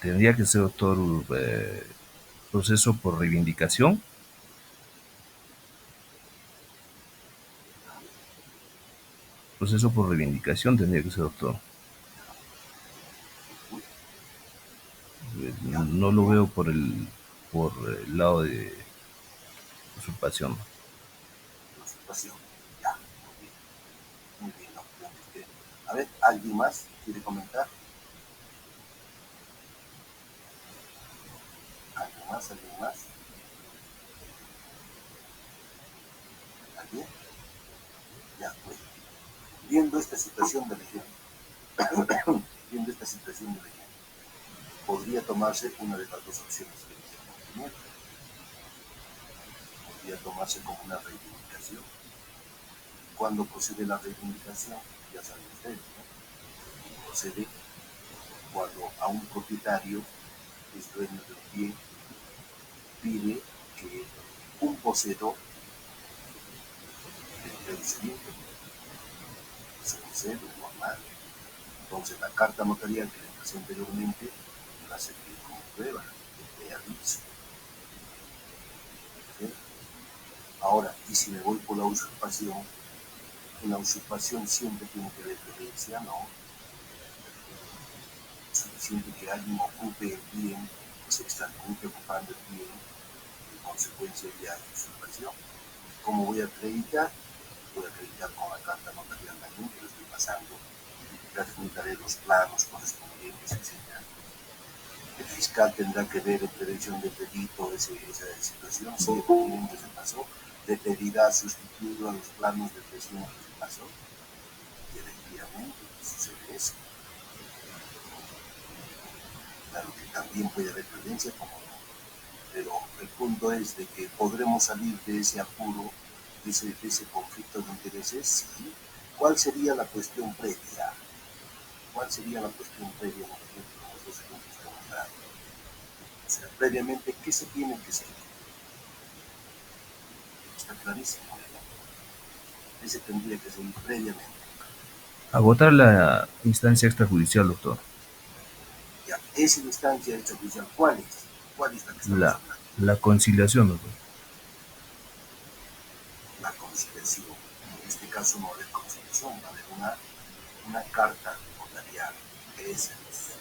tendría que ser, doctor, proceso por reivindicación. Proceso por reivindicación tendría que ser, doctor. No lo veo por el lado de usurpación. Usurpación, ya, muy bien, no, a ver, ¿alguien más quiere comentar? ¿Alguien más? ¿Alguien? Ya, pues, viendo esta situación del ejemplo, podría tomarse una de las dos opciones que dijimos. Podría tomarse como una reivindicación. Cuando procede la reivindicación, ya saben ustedes, ¿no? Procede cuando a un propietario que es dueño del bien pide que un poseedor del vencimiento se concede normal. Entonces la carta notarial que le presente anteriormente va a servir como prueba de aviso. ¿Sí? Ahora, y si me voy por la usurpación, en la usurpación siempre tiene que haber violencia, ¿no? Es suficiente que alguien ocupe el bien, se extraocupe ocupando el bien, en consecuencia ya hay usurpación. ¿Cómo voy a acreditar? Voy a acreditar con la carta notarial también que lo estoy pasando, le adjuntaré los planos correspondientes, etc. El fiscal tendrá que ver en prevención del delito esa situación, si efectivamente se pasó, le pedirá sustituirlo a los planos de presión que se pasó, y efectivamente sucede eso. Claro que también puede haber violencia, como no, pero el punto es de que podremos salir de ese apuro, de ese conflicto de intereses, ¿sí? ¿Cuál sería la cuestión previa? ¿Cuál sería la cuestión previa, por ejemplo, en los dos ejemplos que hemos dado? O sea, previamente, ¿qué se tiene que seguir? Está clarísimo, ¿no? ¿Qué se tendría que seguir previamente? Agotar la instancia extrajudicial, doctor. Ya, esa instancia extrajudicial, ¿cuál es? ¿Cuál es la que estamos hablando? La conciliación, doctor. La conciliación. En este caso no va a haber conciliación, va a haber una carta notarial. Esa es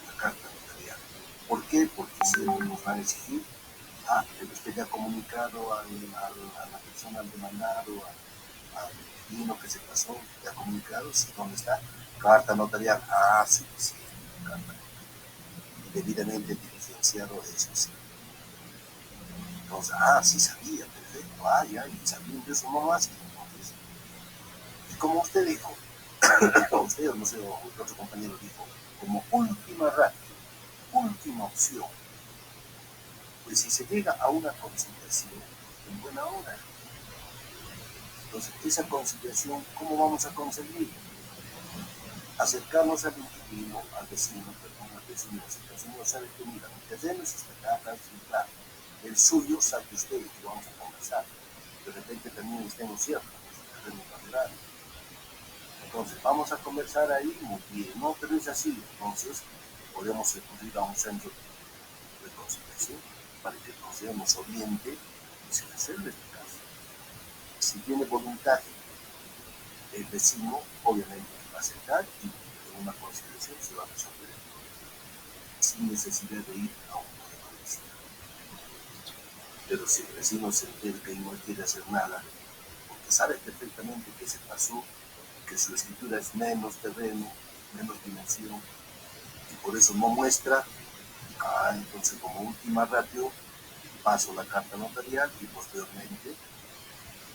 una carta notarial. ¿Por qué? Porque siempre nos van a exigir, pero usted ya ha comunicado a la persona, al demandado, al vecino que se pasó, ya comunicado, sí, ¿dónde está? Carta notarial, ah, sí, sí, carta, y debidamente diligenciado, eso sí. Entonces, ah, sí sabía, perfecto, ah, ya, y sabiendo de eso no más, entonces, y como usted dijo, usted, no sé, o otro compañero dijo, como última ratio, última opción, pues si se llega a una conciliación, en buena hora. Entonces, esa conciliación, ¿cómo vamos a conseguir? Acercarnos al inquilino, al vecino, perdón, al vecino, al señor, sabe que mira, mi terreno es esta acá, claro, el suyo sabe usted y vamos a conversar. De repente también estemos ciertos, el terreno lateral. Entonces, vamos a conversar ahí, muy bien, no, pero es así, entonces podemos recurrir a un centro de conciliación para que el consejo nos oriente y se resuelve este caso. Si tiene voluntad el vecino, obviamente va a aceptar y en una conciliación se va a resolver el problema sin necesidad de ir a un problema vecinal. Pero si el vecino se entera que no quiere hacer nada, porque sabe perfectamente que se pasó, que su escritura es menos terreno, menos dimensión, y por eso no muestra, entonces como última ratio paso la carta notarial y posteriormente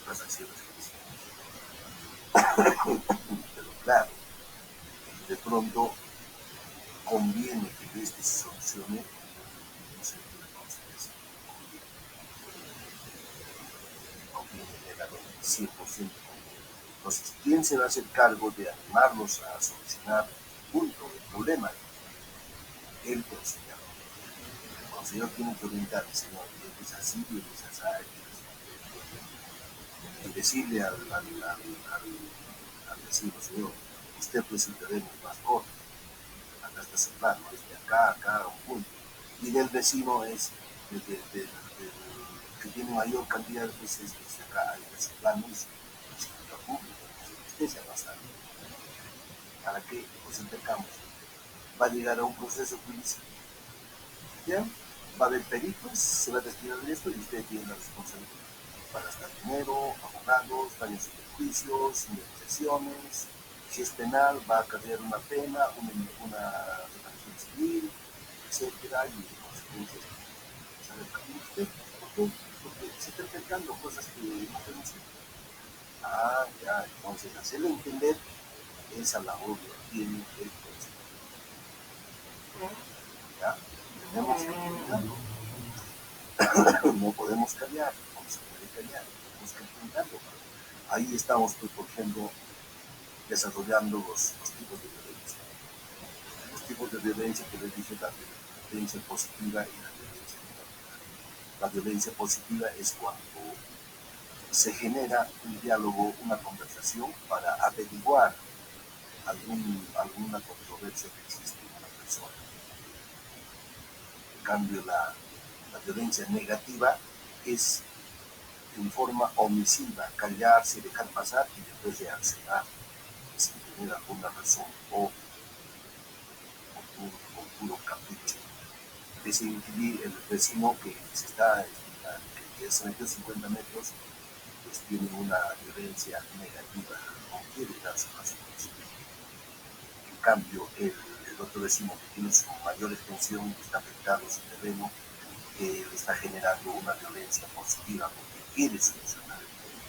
las acciones judiciales. Pero claro, de pronto conviene que este se solucione en un centro de conciliación. Conviene legalmente, 100% conviene. Entonces, ¿quién se va a hacer cargo de animarlos a solucionar el punto, el problema? El conciliador. El conciliador tiene que orientar, señor, es así, es así, y decirle al vecino, señor, usted pues el terreno es más corto, acá está su plano, es de acá, acá, un punto. Y del vecino es que tiene mayor cantidad de veces de acá, de su plano es escritura pública, usted se va a pasar. ¿Para qué? Pues intercambio. Va a llegar a un proceso judicial, ¿ya? Va a haber peritos, se va a destinar de esto y usted tiene la responsabilidad para gastar dinero, abogados, daños y perjuicios, indemnizaciones. Si es penal, va a acarrear una pena, una reparación civil, etcétera, y consecuencias. ¿Sabe usted por qué? Porque se está enfrentando cosas que no podemos hacer. Ah, ya, entonces hacerle entender esa labor que tiene el consejo. ¿Ya? Tenemos que enfrentarlo. No podemos callar, no se puede callar, tenemos que enfrentarlo. Ahí estamos, pues, por ejemplo, desarrollando los tipos de violencia. Los tipos de violencia que les dije, la violencia positiva y la violencia negativa. La violencia positiva es cuando se genera un diálogo, una conversación para averiguar alguna controversia que existe en una persona. En cambio, la violencia negativa es en forma omisiva, callarse, dejar pasar y después reaccionar sin tener alguna razón o con puro capricho. Ese el vecino que se está, que se metió 50 metros, pues tiene una violencia negativa, no quiere dar su razón. En cambio, el otro vecino que tiene su mayor extensión, que está afectado su terreno, le está generando una violencia positiva porque quiere solucionar el problema.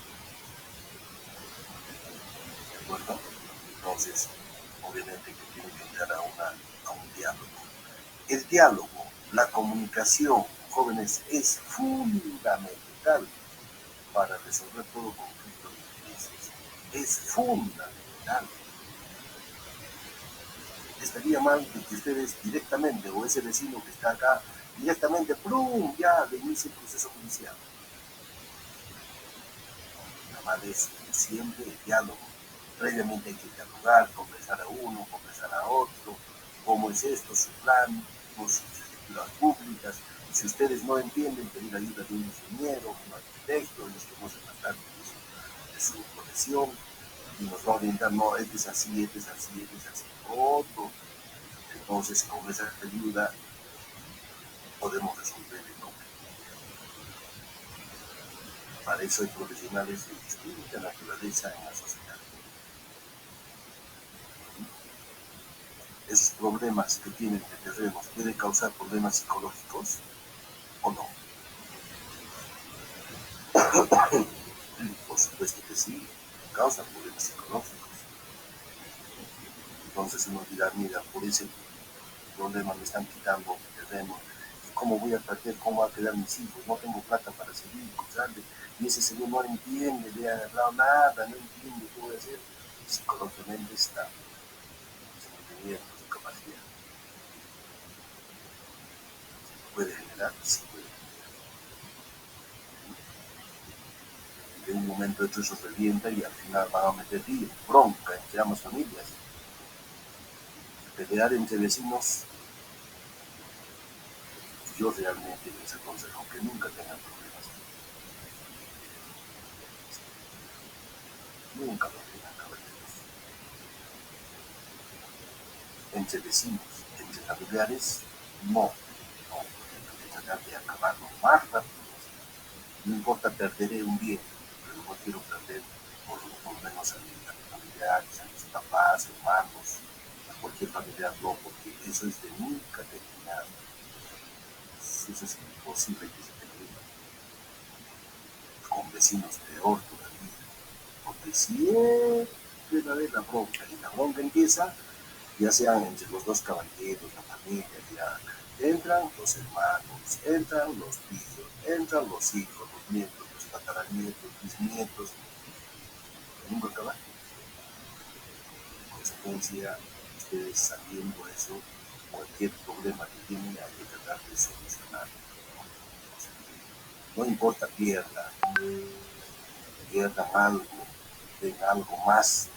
¿De acuerdo? Entonces, obviamente que tiene que entrar a un diálogo. El diálogo, la comunicación, jóvenes, es fundamental para resolver todo conflicto de intereses. Es fundamental. Estaría mal que ustedes directamente, o ese vecino que está acá, directamente, ¡plum!, ya de inicio el proceso judicial. Nada más de eso, siempre el diálogo. Previamente hay que dialogar, conversar a uno, conversar a otro, cómo es esto, su plan, con sus escrituras públicas. Si ustedes no entienden, pedir ayuda de un ingeniero, un arquitecto, ellos conocen bastante de su profesión y nos va a orientar, no, este es así, este es así, este es así, otro. Entonces, con esa ayuda podemos resolver el conflicto. Para eso hay profesionales de distinta naturaleza en la sociedad. Esos problemas que tienen de terrenos pueden causar problemas psicológicos o no. Por supuesto que sí, causan problemas psicológicos. Entonces uno dirá, mira, por ese problema me están quitando el terreno. ¿Cómo voy a perder? ¿Cómo va a quedar mis hijos? No tengo plata para seguir, cruzarle. Y ese señor no entiende, le ha agarrado nada, no entiende qué voy a hacer. Psicológicamente está sin entendimiento, sin capacidad. ¿Puede generar? Sí puede generar. De un momento a otro eso revienta y al final van a meter bronca entre ambas familias. Pelear entre vecinos, yo realmente les aconsejo que nunca tengan problemas. Nunca lo tengan, caballeros. Entre vecinos, entre familiares, no. No, hay que tratar de acabar lo más rápido. No importa, perderé un bien, pero no quiero perder por lo menos a mis familiares, a mis papás, hermanos, a cualquier familiar, no, porque eso es de nunca terminar. Eso es imposible que se termine. Con vecinos peor todavía, porque siempre va a haber la bronca, y la bronca empieza, ya sean entre los dos caballeros, la familia, ya entran los hermanos, entran los tíos, entran los hijos, los nietos, los tataranietos, bisnietos, nunca acaba. En consecuencia, ustedes sabiendo eso, cualquier problema que tienen hay que tratar de solucionar. No importa pierdan algo, den algo más,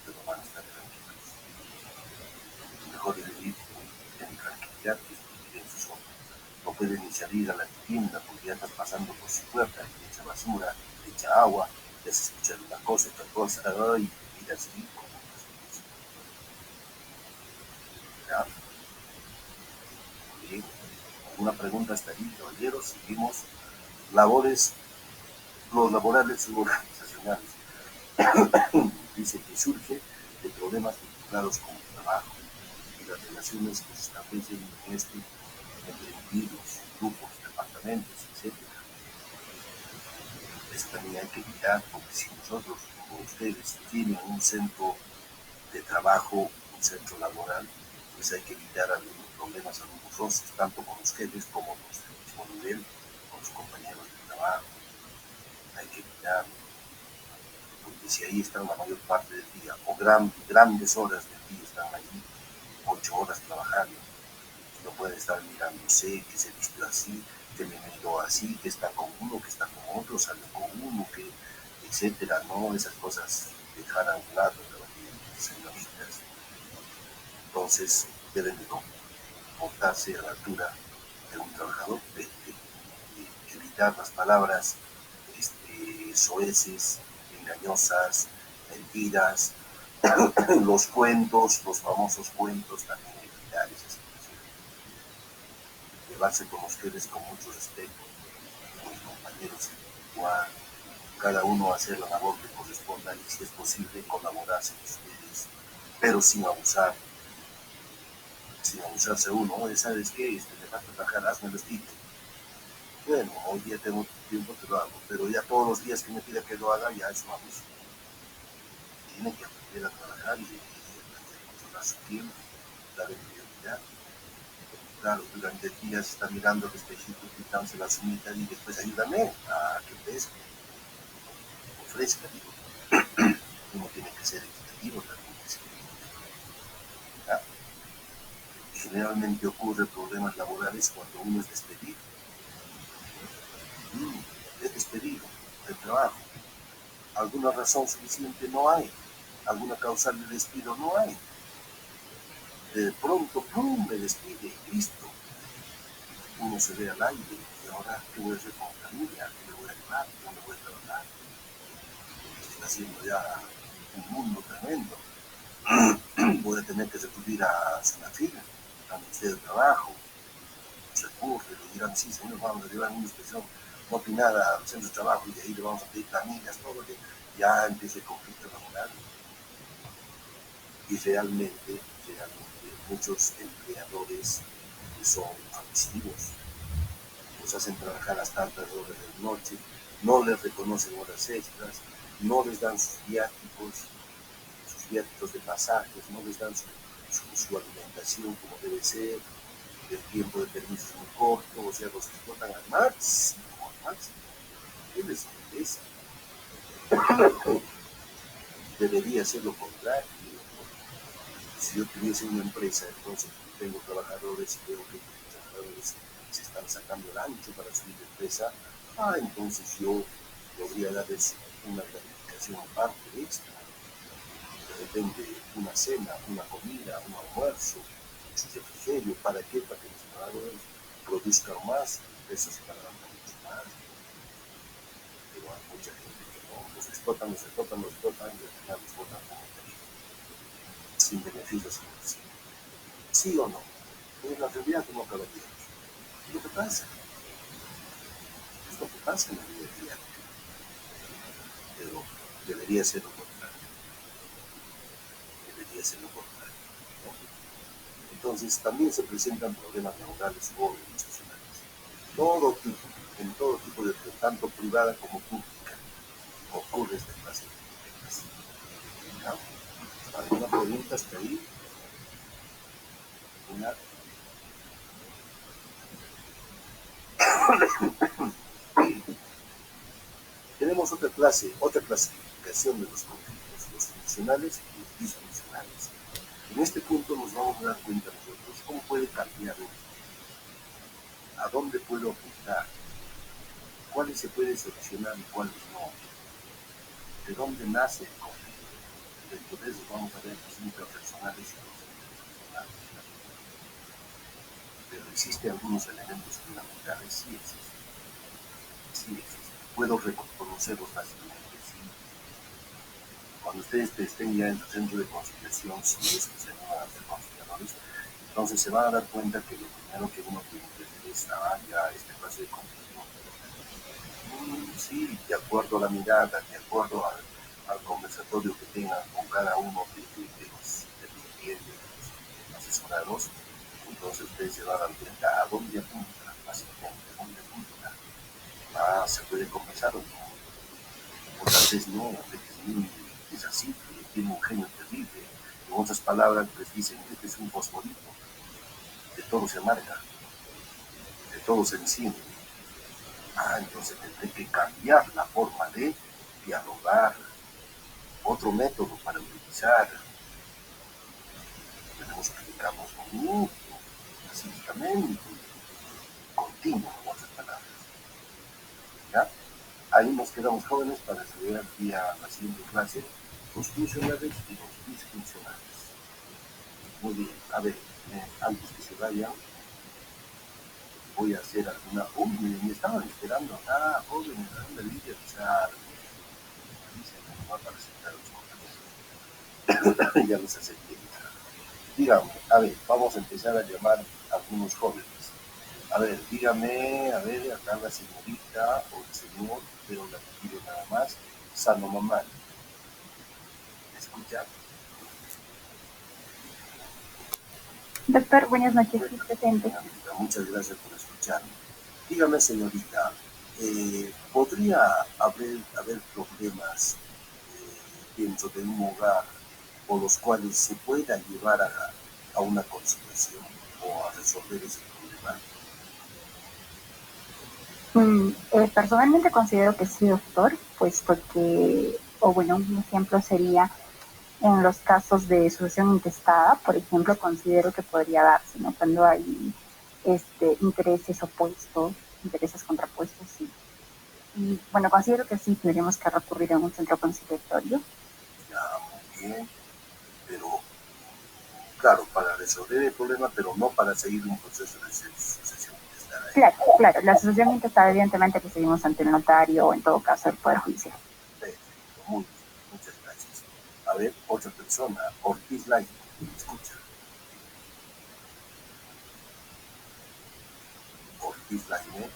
pero van a estar tranquilos. Mejor es vivir en tranquilidad que vivir en sus ojos. No pueden ni salir a la tienda porque ya estás pasando por su puerta y echa basura, echa agua, ya se escucha una cosa, otra cosa, y mira así como ¿ya? Bien. Una pregunta hasta ahí, caballeros. Seguimos. Labores, los laborales y organizacionales. Dice que surge de problemas vinculados con el trabajo y las relaciones que se establecen en entre individuos, grupos, departamentos, etcétera. Eso también hay que evitar, porque si nosotros o ustedes tienen un centro de trabajo, un centro laboral, pues hay que evitar algunos problemas, algunos roces, tanto con los jefes como los del mismo nivel, con los compañeros de trabajo. Hay que evitar, porque si ahí están la mayor parte del día, o grandes horas del día están ahí, 8 horas trabajando, no pueden estar mirándose, que se vistió así, que me miró así, que está con uno, que está con otro, salió con uno, que etcétera, no, esas cosas dejar a un lado, señoritas. Entonces deben de comportarse a la altura de un trabajador, de evitar las palabras soeces, engañosas, mentiras, los cuentos, los famosos cuentos, también evitar esas situaciones. Llevarse con ustedes con mucho respeto, con los compañeros igual, cada uno hacer la labor que corresponda y si es posible colaborarse con ustedes, pero sin abusarse uno. Oye, ¿sabes qué? Me vas a trabajar, hazme el estilo. Bueno, hoy día tengo tiempo, te lo hago, pero ya todos los días que me pida que lo haga, ya es un abuso. Tiene que aprender a trabajar y controlar su tiempo, darle prioridad. Claro, durante el día se está mirando el espejito, quitándose la sumita y después ayúdame a que ofrezca, ofrezca, digo. Uno tiene que ser equitativo también. ¿Ya? Generalmente ocurre problemas laborales cuando uno es despedido. Es despedido del trabajo. Alguna razón suficiente no hay. Alguna causa de despido no hay. De pronto, ¡pum!, me despide, listo. Uno se ve al aire y ahora, ¿qué voy a hacer con mi familia? ¿Qué me voy a llevar? ¿Dónde voy a trabajar? Está haciendo ya un mundo tremendo. Voy a tener que recurrir a Sanafil, al Ministerio de Trabajo. Recurre, le dirán, sí, señor, vamos a llevar una inspección. no tiene nada al centro de trabajo y de ahí le vamos a pedir planillas, todo que ya empieza el conflicto laboral. Y realmente muchos empleadores son abusivos, los hacen trabajar las tantas horas de la noche, no les reconocen horas extras, no les dan sus viáticos de pasajes, no les dan su alimentación como debe ser, el tiempo de permiso es muy corto, o sea, los explotan al máximo, al máximo. ¿Qué les interesa? Debería ser lo contrario. Si yo tuviese una empresa, entonces tengo trabajadores y veo que los trabajadores se están sacando el ancho para subir la empresa, entonces yo podría darles una gratificación aparte extra. De repente una cena, una comida, un almuerzo, su refrigerio. ¿Para qué? Para que los trabajadores produzcan más, empresas se pagan mucho más. Pero hay mucha gente que no, los explotan, y al final los botan como sin beneficios. ¿Sí o no? En la realidad como caballeros. Es lo que pasa. Es lo que pasa en la vida diaria. Pero debería ser lo contrario. Debería ser lo contrario. ¿No? Entonces también se presentan problemas laborales o institucionales. Todo tipo, en todo tipo de tanto privada como pública, ocurre esta clase de problemas. ¿No? ¿Alguna pregunta hasta ahí? Una. Tenemos otra clasificación de los conflictos, los funcionales y los disfuncionales. En este punto nos vamos a dar cuenta nosotros cómo puede cambiar a dónde puedo apuntar, cuáles se pueden solucionar y cuáles no, de dónde nace el conflicto. Dentro de eso vamos a ver los intrapersonales y los interpersonales. Pero existen algunos elementos fundamentales, sí existen. Sí existen. Puedo reconocerlos fácilmente, sí. Cuando ustedes estén ya en su centro de conciliación, si es que se van a hacer conciliadores, entonces se van a dar cuenta que lo primero que uno tiene que hacer es ya este paso de conflicto. Sí, de acuerdo a la mirada, de acuerdo al conversatorio que tengan con cada uno de los clientes, de los asesorados, entonces ustedes se van a dar cuenta a dónde apunta, básicamente, a dónde apunta. Se puede conversar o no, o tal vez no, es así, tiene un genio terrible. En otras palabras, les dicen, este es un fosforito, de todo se amarga, de todo se enciende. Entonces tendré que cambiar la forma de dialogar, otro método para utilizar. Tenemos que dedicarnos mucho, pacíficamente, continuo, en otras palabras. ¿Ya? Ahí nos quedamos jóvenes para estudiar la siguiente clase, los funcionales y los disfuncionales. Muy bien, a ver, antes que se vayan, voy a hacer alguna. Me estaban esperando acá, jóvenes, ¿a dónde dije? Dicen que no va a presentar los jóvenes. Ya les acepté. Dígame, a ver, vamos a empezar a llamar a algunos jóvenes. A ver, dígame, a ver, acá la señorita o el señor, pero la que quiero nada más, Sano Mamá. ¿Me escucha? Doctor, buenas noches, sí, presente. Muchas gracias por escucharme. Dígame, señorita, ¿podría haber problemas dentro de un hogar por los cuales se pueda llevar a una conciliación o a resolver ese problema? Personalmente considero que sí, doctor, puesto que, o bueno, un ejemplo sería en los casos de sucesión intestada, por ejemplo, considero que podría darse, ¿no? Cuando hay intereses opuestos, intereses contrapuestos, sí. Y bueno, considero que sí tendríamos que recurrir a un centro conciliatorio. Ya, muy bien, pero claro, para resolver el problema, pero no para seguir un proceso de sucesión intestada. Claro, la sucesión intestada evidentemente que seguimos ante el notario o en todo caso el Poder Judicial. Perfecto, muy bien, muchas gracias. A ver, otra persona, Ortiz Light, escucha. Ortiz Lainez.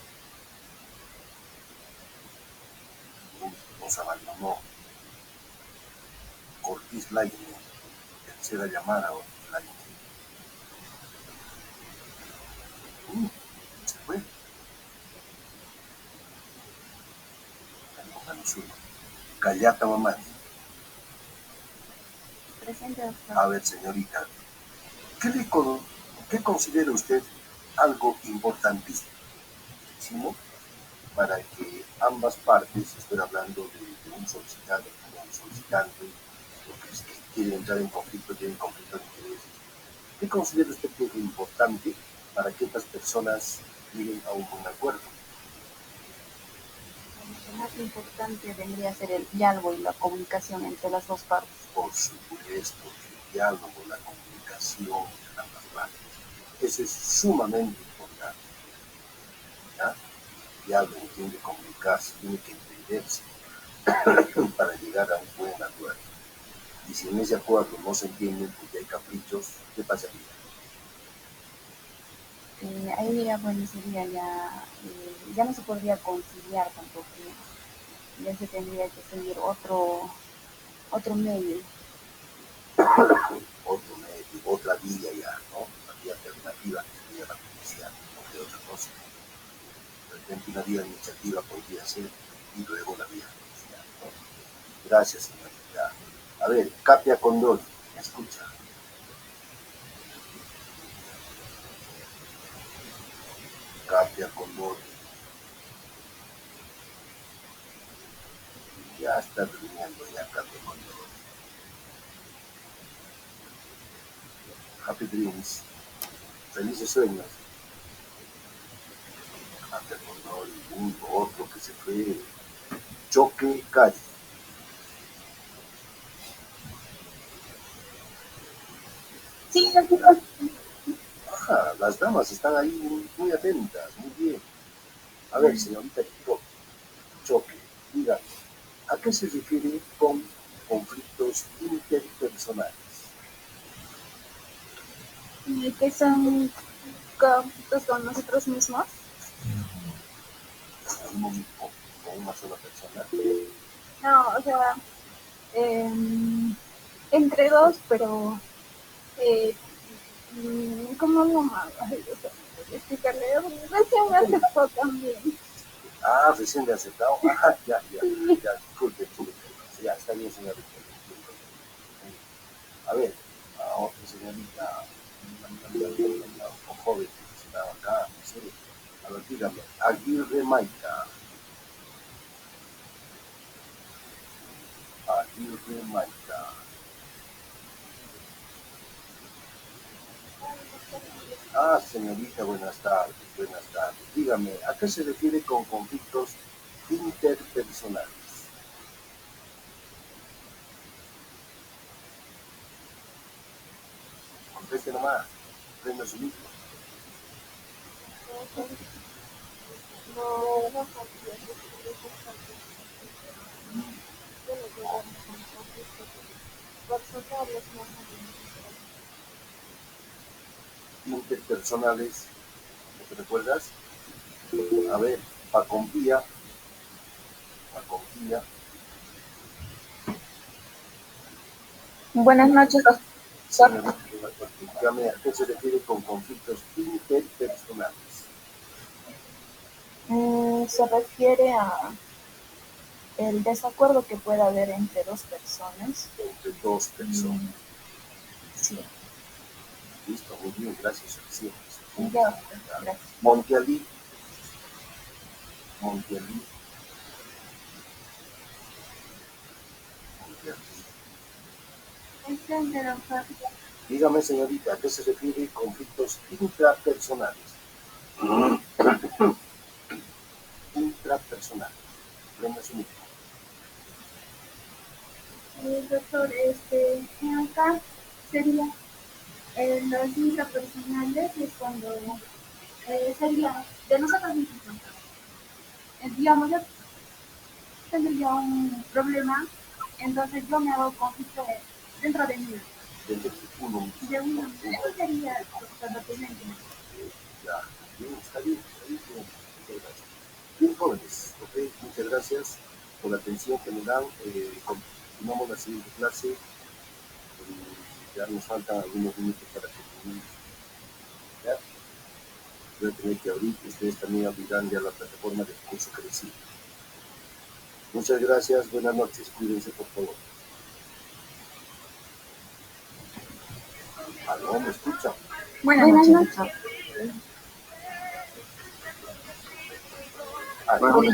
No. Ortiz Laine. Tercera llamada, Ortiz Laine. Se fue. Callata Mamani. Presente, doctor. A ver, señorita, ¿qué considera usted algo importantísimo para que ambas partes, estoy hablando de un solicitante como un solicitante, porque si quieren entrar en conflicto, tienen conflicto de intereses? ¿Qué considera usted que es importante para que estas personas lleguen a un buen acuerdo? Lo más importante vendría a ser el diálogo y la comunicación entre las dos partes. Por supuesto, el diálogo, la comunicación entre ambas partes. Eso es sumamente importante. ¿Ya? El diálogo tiene que comunicarse, tiene que entenderse para llegar a un buen acuerdo. Y si en ese acuerdo no se entienden porque hay caprichos, ¿qué pasaría? Ahí ya, bueno, sería ya no se podría conciliar tampoco, ¿no? Ya se tendría que seguir otro medio. Otro medio, otra vía ya, ¿no? La vía alternativa que sería la judicial, no de otra cosa. De repente una vía administrativa podría ser y luego la vía judicial, ¿no? Gracias, señorita. A ver, Capia Condori, ¿me escucha? Capia Condori. Ya está durmiendo ya Capia Condori. Happy Dreams. Felices sueños. Capia Condori, otro que se fue. Choque Calle. Sí, Las damas están ahí muy atentas, muy bien. A ver, señorita Choque, diga, ¿a qué se refiere con conflictos interpersonales? ¿y qué son conflictos con nosotros mismos? ¿Uno mismo, con una sola persona? No, o sea, entre dos, pero ¿cómo no? Ay, o sea, explicarle, recién me aceptó también. Recién le ha aceptado. Ya, disculpe. Ya, está bien, señorita. A ver, a otra señorita, un joven que estaba acá, no sé. A ver, dígame, Aguirre Maica. Aguirre Maica. Señorita, buenas tardes, buenas tardes. Dígame, ¿a qué se refiere con conflictos interpersonales? Conteste nomás, prenda su micro. Interpersonales, ¿no te recuerdas? A ver, Pacompía. Buenas noches, doctor. Señorita, dígame, ¿a qué se refiere con conflictos interpersonales? Se refiere a el desacuerdo que pueda haber entre dos personas. Entre dos personas. Sí. Listo, muy bien, gracias. Sí, Ya, gracias. Montialí. Excelente, doctor. Dígame, señorita, ¿a qué se refiere conflictos intrapersonales? Intrapersonales. Prenda su micro. Doctor, acá sería los intrapersonales es cuando sería de nosotros mismos. Digamos, yo tendría un problema, entonces yo me hago conflicto dentro de mí. Desde uno mismo. De uno. Eso sería totalmente. Ya, bien, está bien. Muchas gracias. Bien, jóvenes, ok, muchas gracias por la atención que me dan. Continuamos la siguiente clase. Ya nos faltan algunos minutos para que terminemos. ¿Ya? Voy a tener que abrir, ustedes también abrirán ya la plataforma del curso crecido. Muchas gracias, buenas noches, cuídense por favor. ¿Aló, me escuchan? Buenas noches. Aló, Buenas noches.